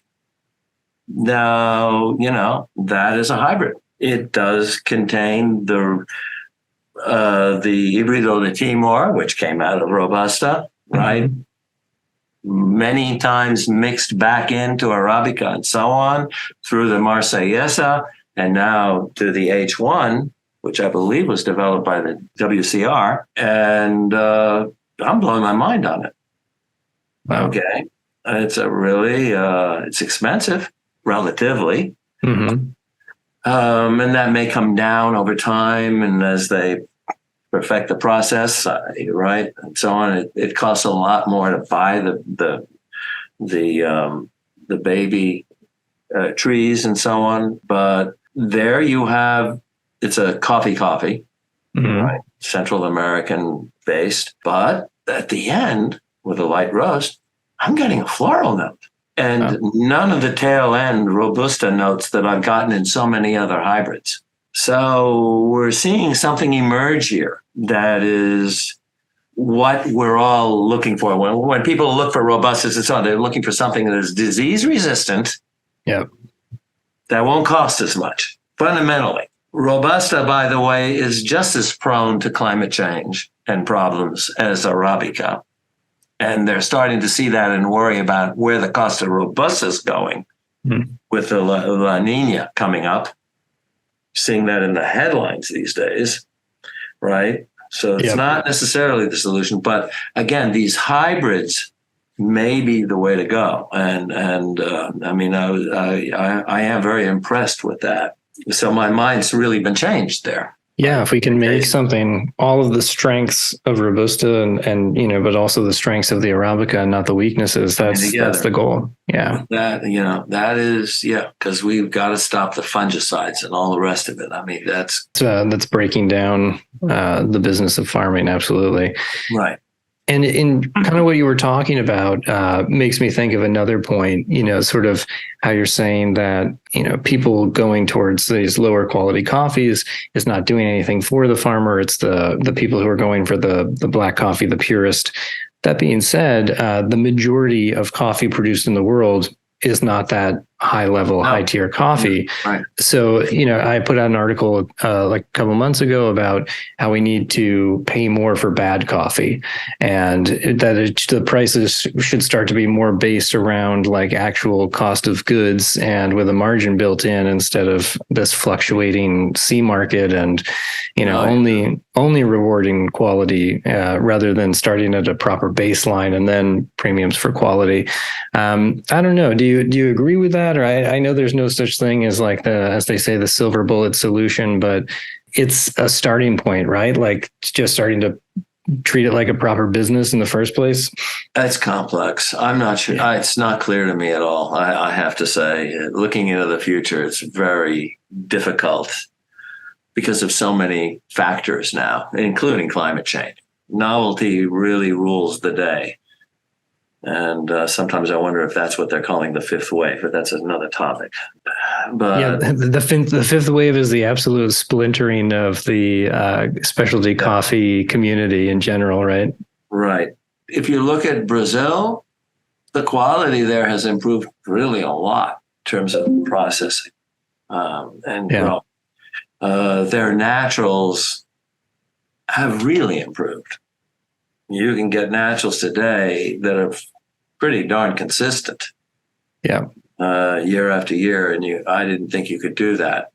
Now, that is a hybrid. It does contain the Híbrido de Timor, which came out of Robusta, right? Mm-hmm. Many times mixed back into Arabica and so on through the Marsellesa, and now to the H1, which I believe was developed by the WCR. And I'm blowing my mind on it. Wow. Okay. It's it's expensive, relatively. Mm-hmm. And that may come down over time. And as they perfect the process, right, and so on, it costs a lot more to buy the baby trees and so on. But there you have, it's a coffee, mm-hmm. right? Central American based, but at the end with a light roast, I'm getting a floral note. And none of the tail end Robusta notes that I've gotten in so many other hybrids. So we're seeing something emerge here that is what we're all looking for. When people look for Robustas and so on, they're looking for something that is disease resistant. Yeah. That won't cost as much. Fundamentally, Robusta, by the way, is just as prone to climate change and problems as Arabica. And they're starting to see that and worry about where the cost of Robusta is going with the La Nina coming up. Seeing that in the headlines these days, right? So it's not necessarily the solution, but again, these hybrids may be the way to go. And I mean, I am very impressed with that. So my mind's really been changed there. Yeah, if we can make something, all of the strengths of Robusta and but also the strengths of the Arabica and not the weaknesses, that's the goal. Yeah. That is, because we've got to stop the fungicides and all the rest of it. I mean, that's breaking down the business of farming. Absolutely. Right. And in kind of what you were talking about makes me think of another point, sort of how you're saying that, people going towards these lower quality coffees is not doing anything for the farmer. It's the people who are going for the black coffee, the purest. That being said, the majority of coffee produced in the world is not that high level, high tier coffee. Right. So, I put out an article like a couple months ago about how we need to pay more for bad coffee, and that the prices should start to be more based around like actual cost of goods and with a margin built in instead of this fluctuating C market and, only rewarding quality rather than starting at a proper baseline and then premiums for quality. I don't know. Do you agree with that? Or I know there's no such thing as like as they say, the silver bullet solution, but it's a starting point, right? Like just starting to treat it like a proper business in the first place. It's complex. I'm not sure. It's not clear to me at all. I have to say, looking into the future, it's very difficult because of so many factors now, including climate change. Novelty really rules the day. And sometimes I wonder if that's what they're calling the fifth wave, but that's another topic. But the fifth wave is the absolute splintering of the specialty coffee community in general, right? Right. If you look at Brazil, the quality there has improved really a lot in terms of processing and growing. Their naturals have really improved. You can get naturals today that are pretty darn consistent. Yeah. Year after year. And I didn't think you could do that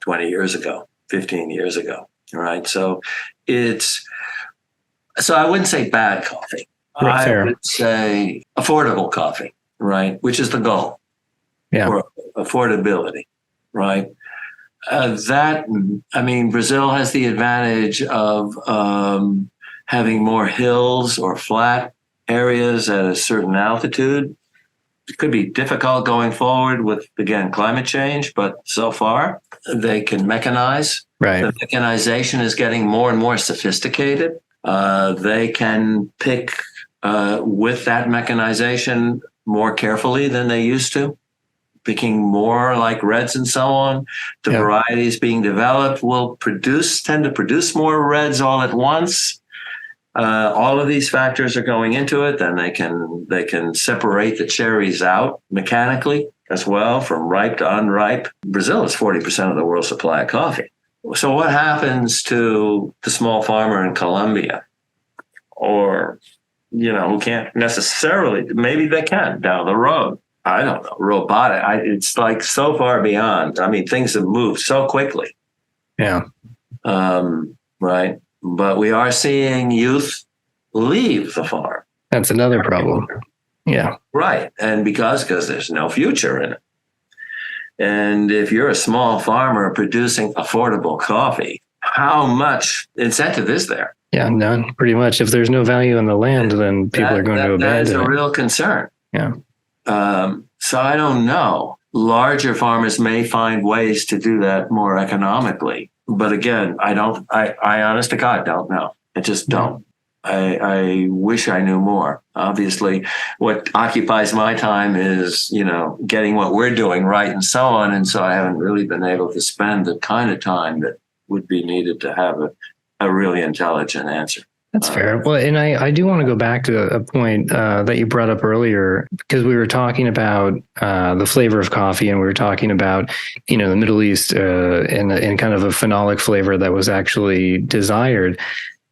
20 years ago, 15 years ago. Right. So I wouldn't say bad coffee. I would say affordable coffee, right? Which is the goal. Yeah. For affordability, right? Brazil has the advantage of having more hills or flat areas at a certain altitude. It could be difficult going forward with, again, climate change, but so far they can mechanize. Right. The mechanization is getting more and more sophisticated. They can pick with that mechanization more carefully than they used to, picking more like reds and so on. The varieties being developed will tend to produce more reds all at once. All of these factors are going into it. Then they can separate the cherries out mechanically as well from ripe to unripe. Brazil is 40% of the world's supply of coffee. So what happens to the small farmer in Colombia, or who can't necessarily? Maybe they can down the road. I don't know. Robotic. It's like so far beyond. I mean, things have moved so quickly. Yeah. Right. But we are seeing youth leave the farm. That's another problem. Yeah. Right. And because there's no future in it. And if you're a small farmer producing affordable coffee, how much incentive is there? Yeah, none, pretty much. If there's no value in the land, then people are going to abandon it. That is a real concern. Yeah. So I don't know. Larger farmers may find ways to do that more economically. But again, I honest to God don't know. I just don't. I wish I knew more. Obviously, what occupies my time is, getting what we're doing right and so on. And so I haven't really been able to spend the kind of time that would be needed to have a really intelligent answer. That's fair. Well, and I do want to go back to a point that you brought up earlier, because we were talking about the flavor of coffee, and we were talking about, the Middle East and kind of a phenolic flavor that was actually desired.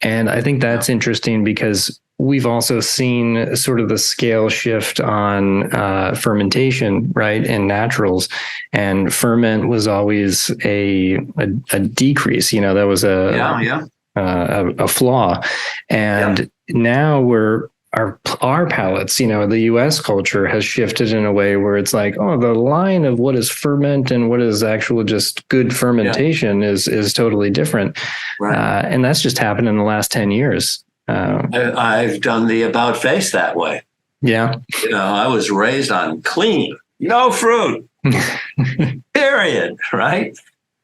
And I think that's interesting because we've also seen sort of the scale shift on fermentation, right, and naturals. And ferment was always a decrease. That was a flaw. And now our palates, the U.S. culture has shifted in a way where it's like, oh, the line of what is ferment and what is actual just good fermentation is totally different. Right. And that's just happened in the last 10 years. I've done the about face that way. Yeah. I was raised on clean, no fruit, period. Right.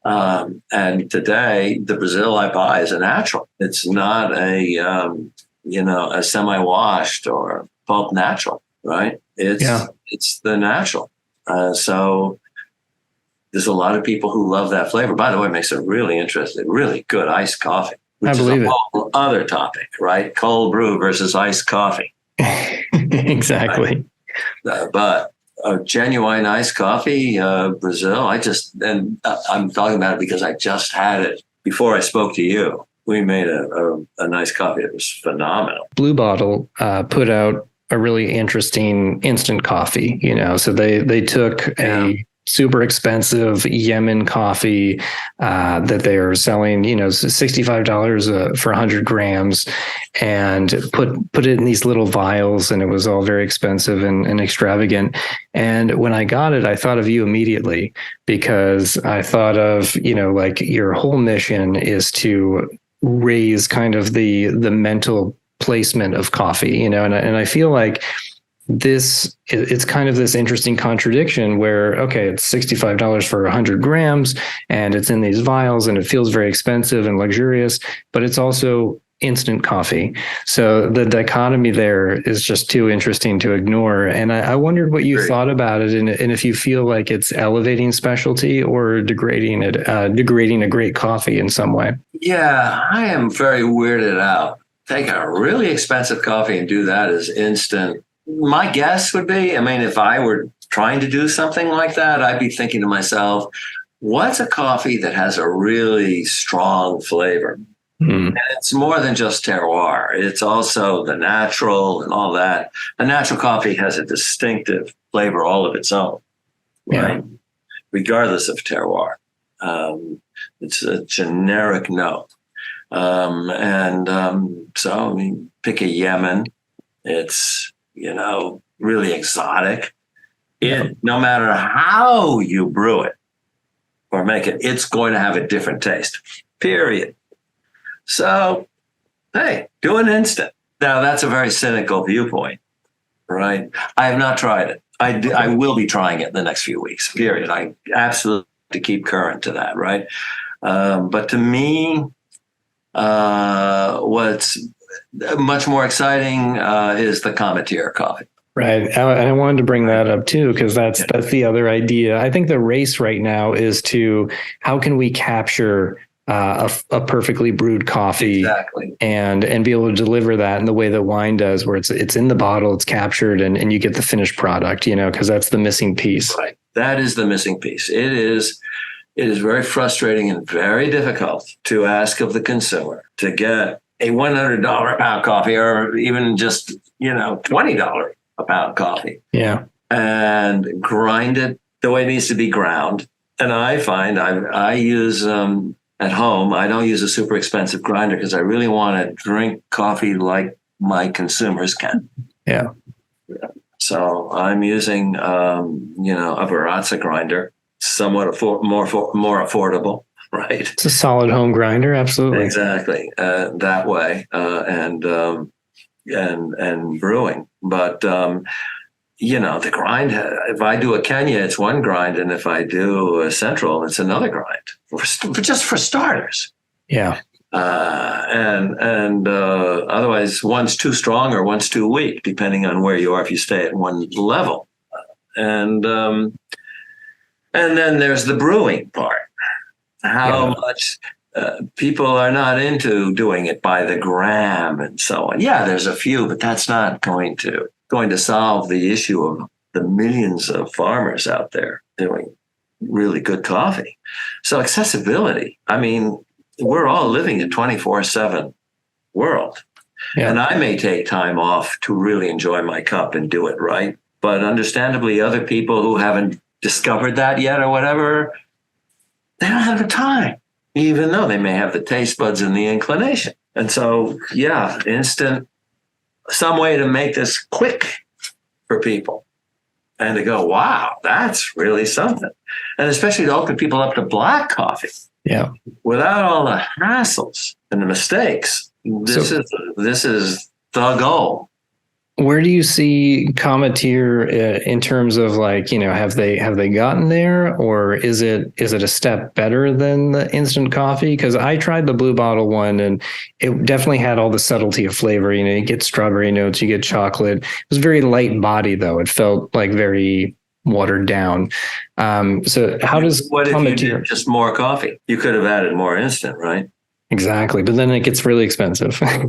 And today the Brazil I buy is a natural. It's not a semi-washed or pulp natural, right? It's the natural. So there's a lot of people who love that flavor. By the way, it makes a really interesting, really good iced coffee, which is a whole other topic, right? Cold brew versus iced coffee. Exactly. Right? But a genuine iced coffee, Brazil, I'm talking about it because I just had it before I spoke to you. We made a nice coffee. It was phenomenal. Blue Bottle put out a really interesting instant coffee, so they took a super expensive Yemen coffee that they are selling, $65 for 100 grams, and put it in these little vials, and it was all very expensive and extravagant. And when I got it, I thought of you immediately, because I thought of, like your whole mission is to raise kind of the mental placement of coffee, and I feel like it's kind of this interesting contradiction where, okay, it's $65 for 100 grams and it's in these vials and it feels very expensive and luxurious, but it's also instant coffee. So the dichotomy there is just too interesting to ignore. And I wondered what you thought about it, and if you feel like it's elevating specialty or degrading a great coffee in some way. Yeah, I am very weirded out. Take a really expensive coffee and do that as instant. My guess would be, if I were trying to do something like that, I'd be thinking to myself, what's a coffee that has a really strong flavor? And it's more than just terroir. It's also the natural and all that. A natural coffee has a distinctive flavor all of its own, right? Regardless of terroir. It's a generic note. So pick a Yemen. It's, really exotic. No matter how you brew it or make it, it's going to have a different taste, period. So, hey, do an instant. Now, that's a very cynical viewpoint, right? I have not tried it. I will be trying it in the next few weeks, period. I absolutely have to keep current to that, right? But to me, what's much more exciting is the commandeer coffee. Right. I wanted to bring that up too, because that's the other idea. I think the race right now is to how can we capture a perfectly brewed coffee and be able to deliver that in the way that wine does, where it's in the bottle, it's captured, and you get the finished product, because that's the missing piece. Right. That is the missing piece. It is very frustrating and very difficult to ask of the consumer to get a $100 a pound coffee, or even just, $20 a pound coffee. Yeah. And grind it the way it needs to be ground. And I find I use at home, I don't use a super expensive grinder because I really want to drink coffee like my consumers can. Yeah. So I'm using, a Baratza grinder, somewhat more affordable, right? It's a solid home grinder, absolutely. Exactly, that way, and brewing. But the grind. If I do a Kenya, it's one grind, and if I do a Central, it's another grind. Just for starters. Yeah. And otherwise, one's too strong or one's too weak, depending on where you are. If you stay at one level, and then there's the brewing part. How much people are not into doing it by the gram and so on. Yeah, there's a few, but that's not going to solve the issue of the millions of farmers out there doing really good coffee. So accessibility. I mean, we're all living a 24/7 world. Yeah. And I may take time off to really enjoy my cup and do it right. But understandably, other people who haven't discovered that yet or whatever, they don't have the time, even though they may have the taste buds and the inclination. And so, yeah, some way to make this quick for people and to go, wow, that's really something. And especially to open people up to black coffee. Yeah. Without all the hassles and the mistakes. This is the goal. Where do you see Cometeer in terms of have they gotten there, or is it a step better than the instant coffee? Because I tried the blue bottle one and it definitely had all the subtlety of flavor. You get strawberry notes, you get chocolate. It was very light body though. It felt like very watered down. So how does what if you did just more coffee? You could have added more instant, right? Exactly, but then it gets really expensive. Okay.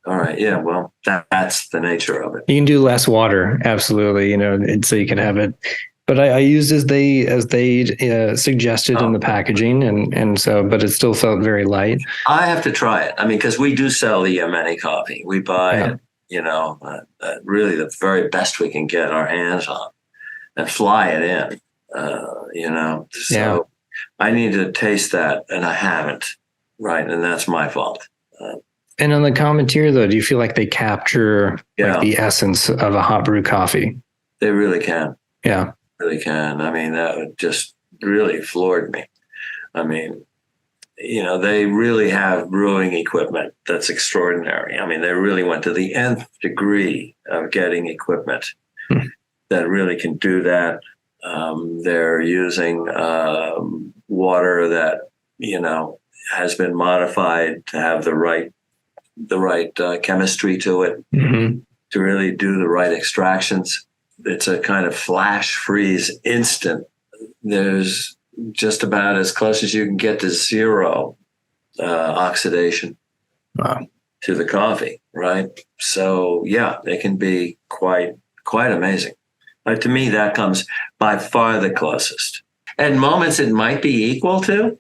All right. Yeah. Well, that's the nature of it. You can do less water, absolutely. And so you can have it. But I used as they suggested in the packaging, and so, but it still felt very light. I have to try it. I mean, because we do sell the Yemeni coffee. We buy it, really the very best we can get our hands on, and fly it in. So I need to taste that, and I haven't. Right, and that's my fault. And on the Cometeer, though, do you feel like they capture the essence of a hot brew coffee? They really can. Yeah. Really can. I mean, that just really floored me. I mean, they really have brewing equipment that's extraordinary. I mean, they really went to the nth degree of getting equipment that really can do that. They're using water that, has been modified to have the right chemistry to it, to really do the right extractions. It's a kind of flash freeze instant. There's just about as close as you can get to zero oxidation to the coffee, right? So yeah, it can be quite amazing. But to me, that comes by far the closest. At moments, it might be equal to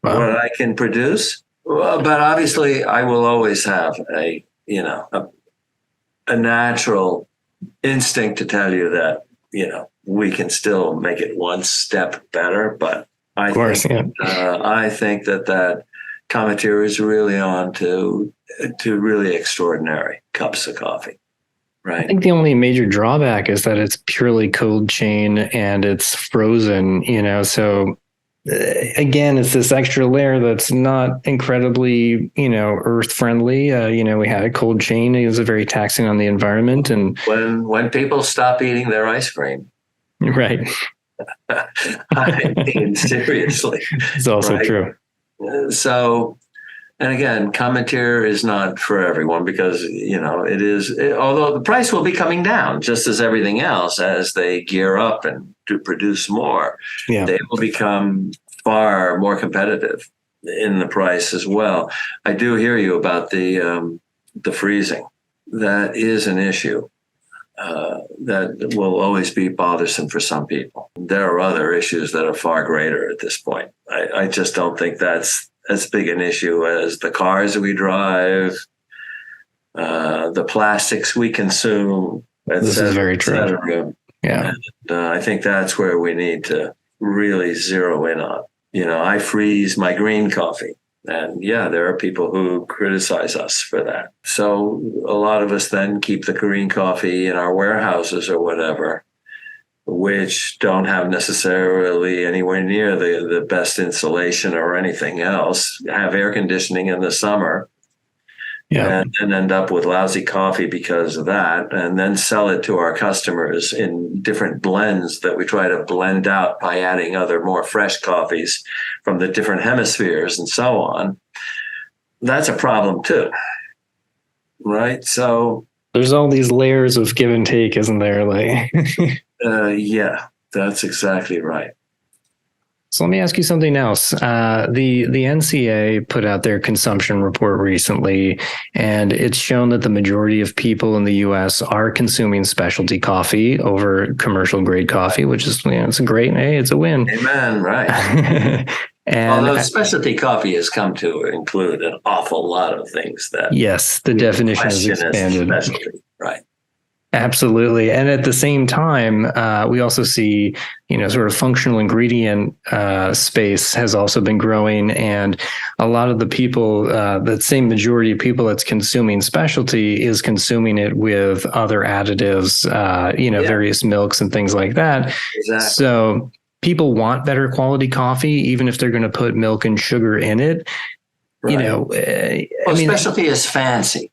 what I can produce. Well, but obviously I will always have a natural instinct to tell you that, we can still make it one step better. But I think that Cometeer is really on to really extraordinary cups of coffee. Right. I think the only major drawback is that it's purely cold chain and it's frozen, so again, it's this extra layer that's not incredibly, earth friendly. We had a cold chain. It was very taxing on the environment. And when people stop eating their ice cream, right? I mean, seriously, it's also true. So, and again, Cometeer is not for everyone because it is. Although the price will be coming down, just as everything else, as they gear up and to produce more, they will become far more competitive in the price as well. I do hear you about the freezing. That is an issue that will always be bothersome for some people. There are other issues that are far greater at this point. I just don't think that's as big an issue as the cars we drive, the plastics we consume. This is very true. Yeah. And, I think that's where we need to really zero in on. I freeze my green coffee. And there are people who criticize us for that. So a lot of us then keep the green coffee in our warehouses or whatever, which don't have necessarily anywhere near the best insulation or anything else, have air conditioning in the summer, and end up with lousy coffee because of that, and then sell it to our customers in different blends that we try to blend out by adding other more fresh coffees from the different hemispheres and so on. that's a problem too, right? So There's all these layers of give and take, isn't there? Like, yeah, that's exactly right. so let me ask you something else. The NCA put out their consumption report recently, and it's shown that the majority of people in the U.S. are consuming specialty coffee over commercial grade coffee, which is, it's a great, hey, it's a win. Amen, right. And although specialty coffee has come to include an awful lot of things that yes, the definition is expanded. Specialty, right. Absolutely. And at the same time, we also see, sort of functional ingredient space has also been growing. And a lot of the people, that same majority of people that's consuming specialty is consuming it with other additives, various milks and things like that. Exactly. So people want better quality coffee, even if they're going to put milk and sugar in it. Right. Specialty is fancy.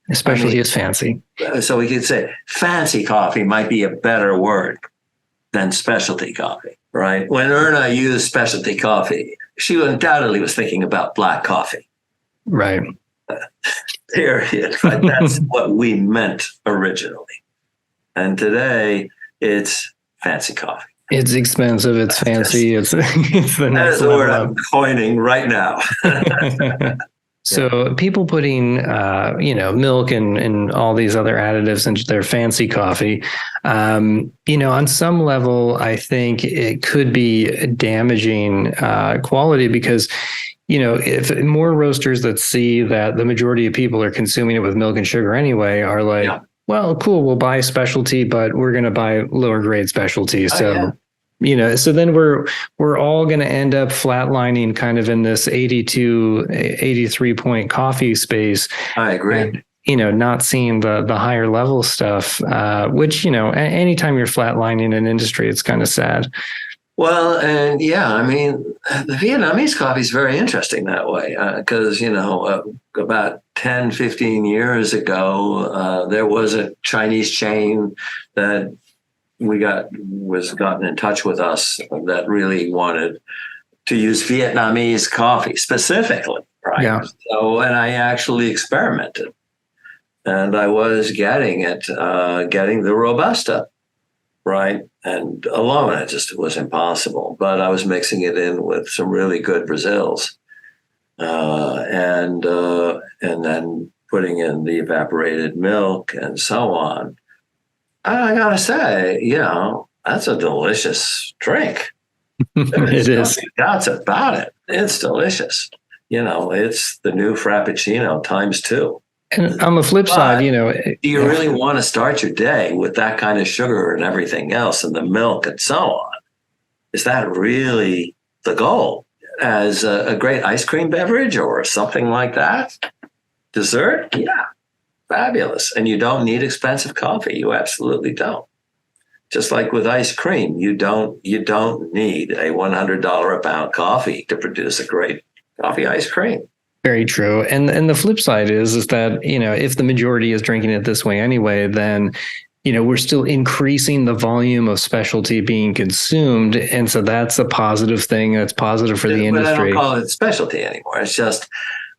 Especially is fancy. So we could say fancy coffee might be a better word than specialty coffee, right? When Erna used specialty coffee, she undoubtedly was thinking about black coffee. Right. Period. Right? That's what we meant originally. And today it's fancy coffee. It's expensive. It's fancy. It's the that is the word I'm coining right now. So people putting, milk and all these other additives into their fancy coffee, on some level, I think it could be damaging quality because, if more roasters that see that the majority of people are consuming it with milk and sugar anyway are like, well, cool, we'll buy specialty, but we're going to buy lower grade specialty. So so then we're all going to end up flatlining kind of in this 82, 83 point coffee space. I agree. And, not seeing the higher level stuff, which, anytime you're flatlining an industry, it's kind of sad. Well, and the Vietnamese coffee is very interesting that way because, about 10, 15 years ago, there was a Chinese chain that was gotten in touch with us that really wanted to use Vietnamese coffee specifically, right? Yeah. So, and I actually experimented, and I was getting the Robusta, right? And alone, it just was impossible. But I was mixing it in with some really good Brazils, and then putting in the evaporated milk and so on. I gotta say, that's a delicious drink. It is. That's about it. It's delicious. It's the new Frappucino times 2. And on the flip side, do you really want to start your day with that kind of sugar and everything else and the milk and so on? Is that really the goal? As a great ice cream beverage or something like that? Dessert? Yeah. Fabulous. And you don't need expensive coffee. You absolutely don't. Just like with ice cream, you don't need a $100 a pound coffee to produce a great coffee ice cream. Very true. And the flip side is that, if the majority is drinking it this way anyway, then, we're still increasing the volume of specialty being consumed. And so that's a positive thing. That's positive for the industry. But I don't call it specialty anymore. It's just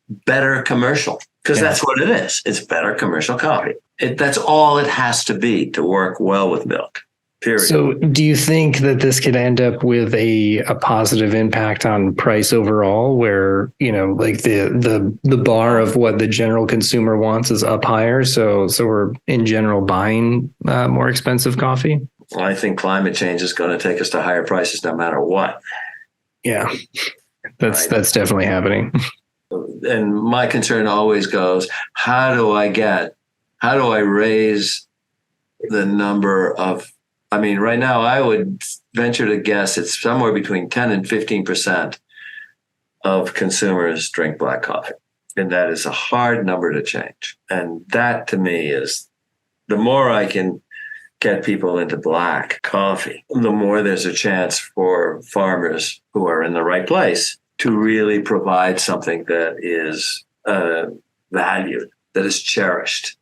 better commercial. Because that's what it is. It's better commercial coffee. That's all it has to be to work well with milk, period. So do you think that this could end up with a positive impact on price overall where, like the bar of what the general consumer wants is up higher? So we're in general buying more expensive coffee? Well, I think climate change is going to take us to higher prices no matter what. Yeah, that's definitely happening. And my concern always goes, how do I raise the number of, right now I would venture to guess it's somewhere between 10 and 15% of consumers drink black coffee. And that is a hard number to change. And that to me is the more I can get people into black coffee, the more there's a chance for farmers who are in the right place to really provide something that is valued, that is cherished,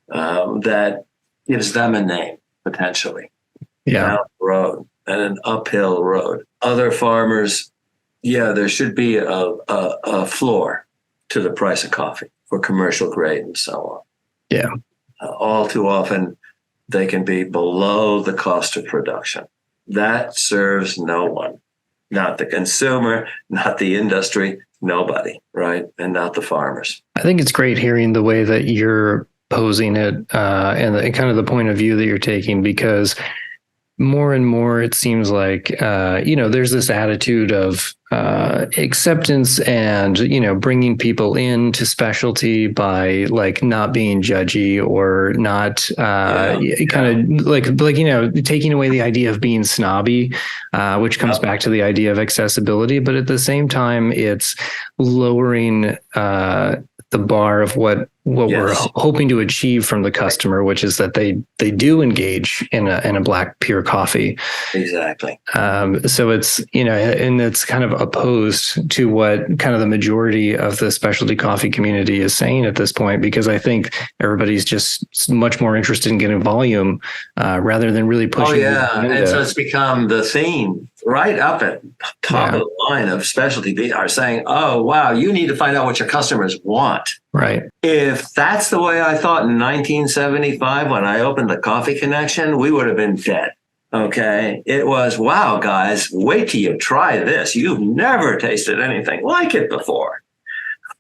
that gives them a name, potentially. Down the road and an uphill road. Other farmers, there should be a floor. to the price of coffee for commercial grade and so on. Yeah. All too often, they can be below the cost of production. That serves no one, not the consumer, not the industry, nobody, right? And not the farmers. I think it's great hearing the way that you're posing it and kind of the point of view that you're taking, because more and more it seems like, there's this attitude of acceptance and, bringing people into specialty by like not being judgy or not kind of like, taking away the idea of being snobby, which comes back to the idea of accessibility. But at the same time, it's lowering the bar of what we're hoping to achieve from the customer, which is that they do engage in a black pure coffee. Exactly. So it's, and it's kind of opposed to what kind of the majority of the specialty coffee community is saying at this point, because I think everybody's just much more interested in getting volume rather than really pushing. Oh, yeah. And so it's become the theme right up at top of the line of specialty are saying, oh, wow, you need to find out what your customers want. Right. If that's the way I thought in 1975 when I opened the Coffee Connection, we would have been dead. Okay. It was, wow, guys, wait till you try this. You've never tasted anything like it before.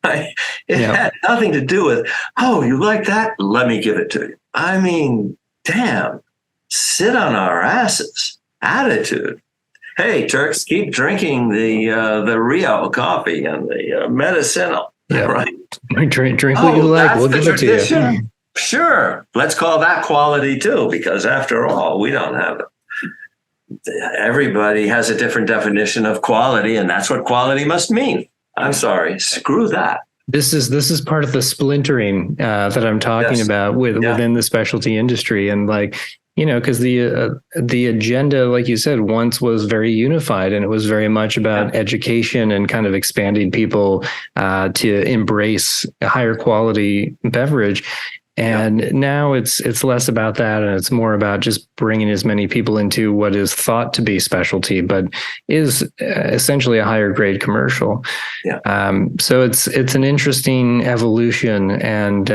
It had nothing to do with, oh, you like that? Let me give it to you. I mean, damn, sit on our asses attitude. Hey, Turks, keep drinking the Rio coffee and the medicinal. Yeah, right. Drink what you like. We'll give it to you. Sure. Let's call that quality too, because after all, we don't have it. Everybody has a different definition of quality, and that's what quality must mean. I'm sorry. Screw that. This is part of the splintering that I'm talking about within the specialty industry, and like, because the agenda, like you said, once was very unified, and it was very much about education and kind of expanding people to embrace a higher quality beverage. And now it's less about that, and it's more about just bringing as many people into what is thought to be specialty, but is essentially a higher grade commercial. Yeah. So it's an interesting evolution, and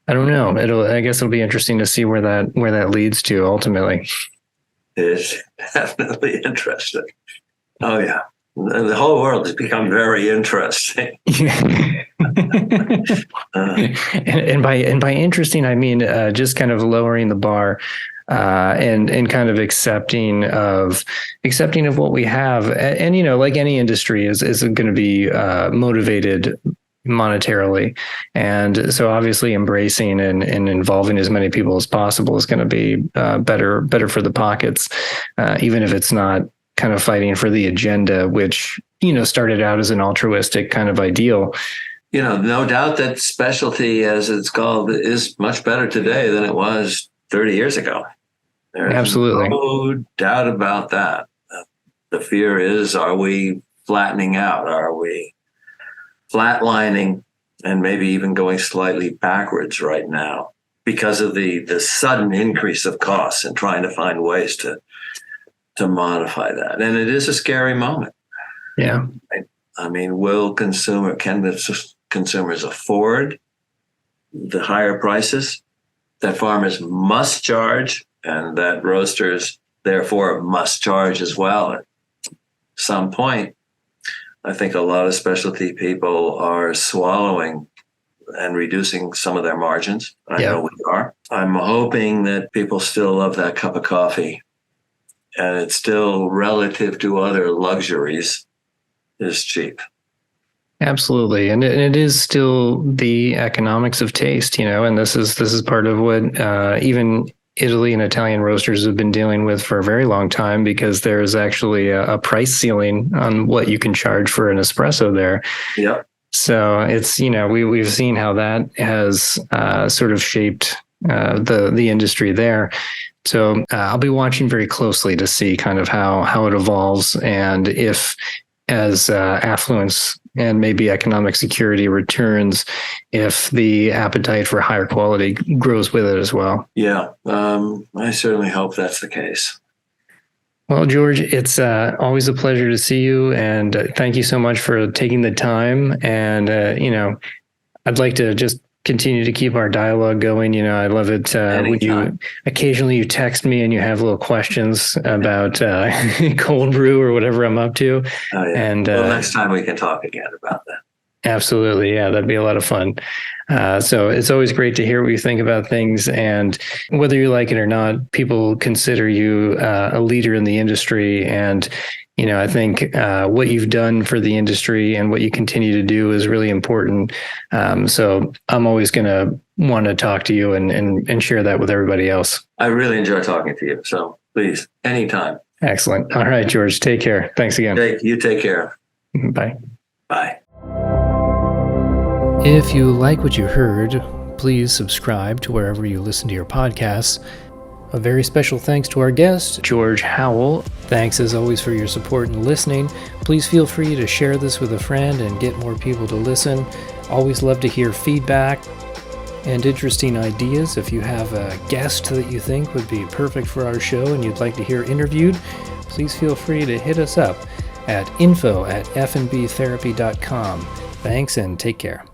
I don't know. I guess it'll be interesting to see where that leads to ultimately. It's definitely interesting. Oh yeah. The whole world has become very interesting. And by interesting, I mean just kind of lowering the bar and kind of accepting of what we have. And like any industry is going to be motivated monetarily, and so obviously embracing and involving as many people as possible is going to be better for the pockets, even if it's not kind of fighting for the agenda, which started out as an altruistic kind of ideal. No doubt that specialty, as it's called, is much better today than it was 30 years ago. There's absolutely no doubt about that. The fear is, are we flattening out? Are we flatlining and maybe even going slightly backwards right now because of the sudden increase of costs and trying to find ways to modify that? And it is a scary moment. Yeah. Right? I mean, can the consumers afford the higher prices that farmers must charge and that roasters therefore must charge as well at some point? I think a lot of specialty people are swallowing and reducing some of their margins. I know we are. I'm hoping that people still love that cup of coffee, and it's still, relative to other luxuries, is cheap. Absolutely. And it is still the economics of taste, and this is part of what even Italy and Italian roasters have been dealing with for a very long time, because there's actually a price ceiling on what you can charge for an espresso there. Yep. So it's, we've seen how that has sort of shaped the industry there. So I'll be watching very closely to see kind of how it evolves, and if as affluence and maybe economic security returns, if the appetite for higher quality grows with it as well. Yeah, I certainly hope that's the case. Well, George, it's always a pleasure to see you, and thank you so much for taking the time. And I'd like to just continue to keep our dialogue going. I love it when you occasionally text me and you have little questions about cold brew or whatever I'm up to. Oh, yeah. And next time we can talk again about that. Absolutely. Yeah, that'd be a lot of fun. So it's always great to hear what you think about things. And whether you like it or not, people consider you a leader in the industry. And, I think what you've done for the industry and what you continue to do is really important. So I'm always going to want to talk to you and share that with everybody else. I really enjoy talking to you. So please, anytime. Excellent. All right, George, take care. Thanks again. You take care. Bye. Bye. If you like what you heard, please subscribe to wherever you listen to your podcasts. A very special thanks to our guest, George Howell. Thanks as always for your support and listening. Please feel free to share this with a friend and get more people to listen. Always love to hear feedback and interesting ideas. If you have a guest that you think would be perfect for our show and you'd like to hear interviewed, please feel free to hit us up at info@fnbtherapy.com. Thanks and take care.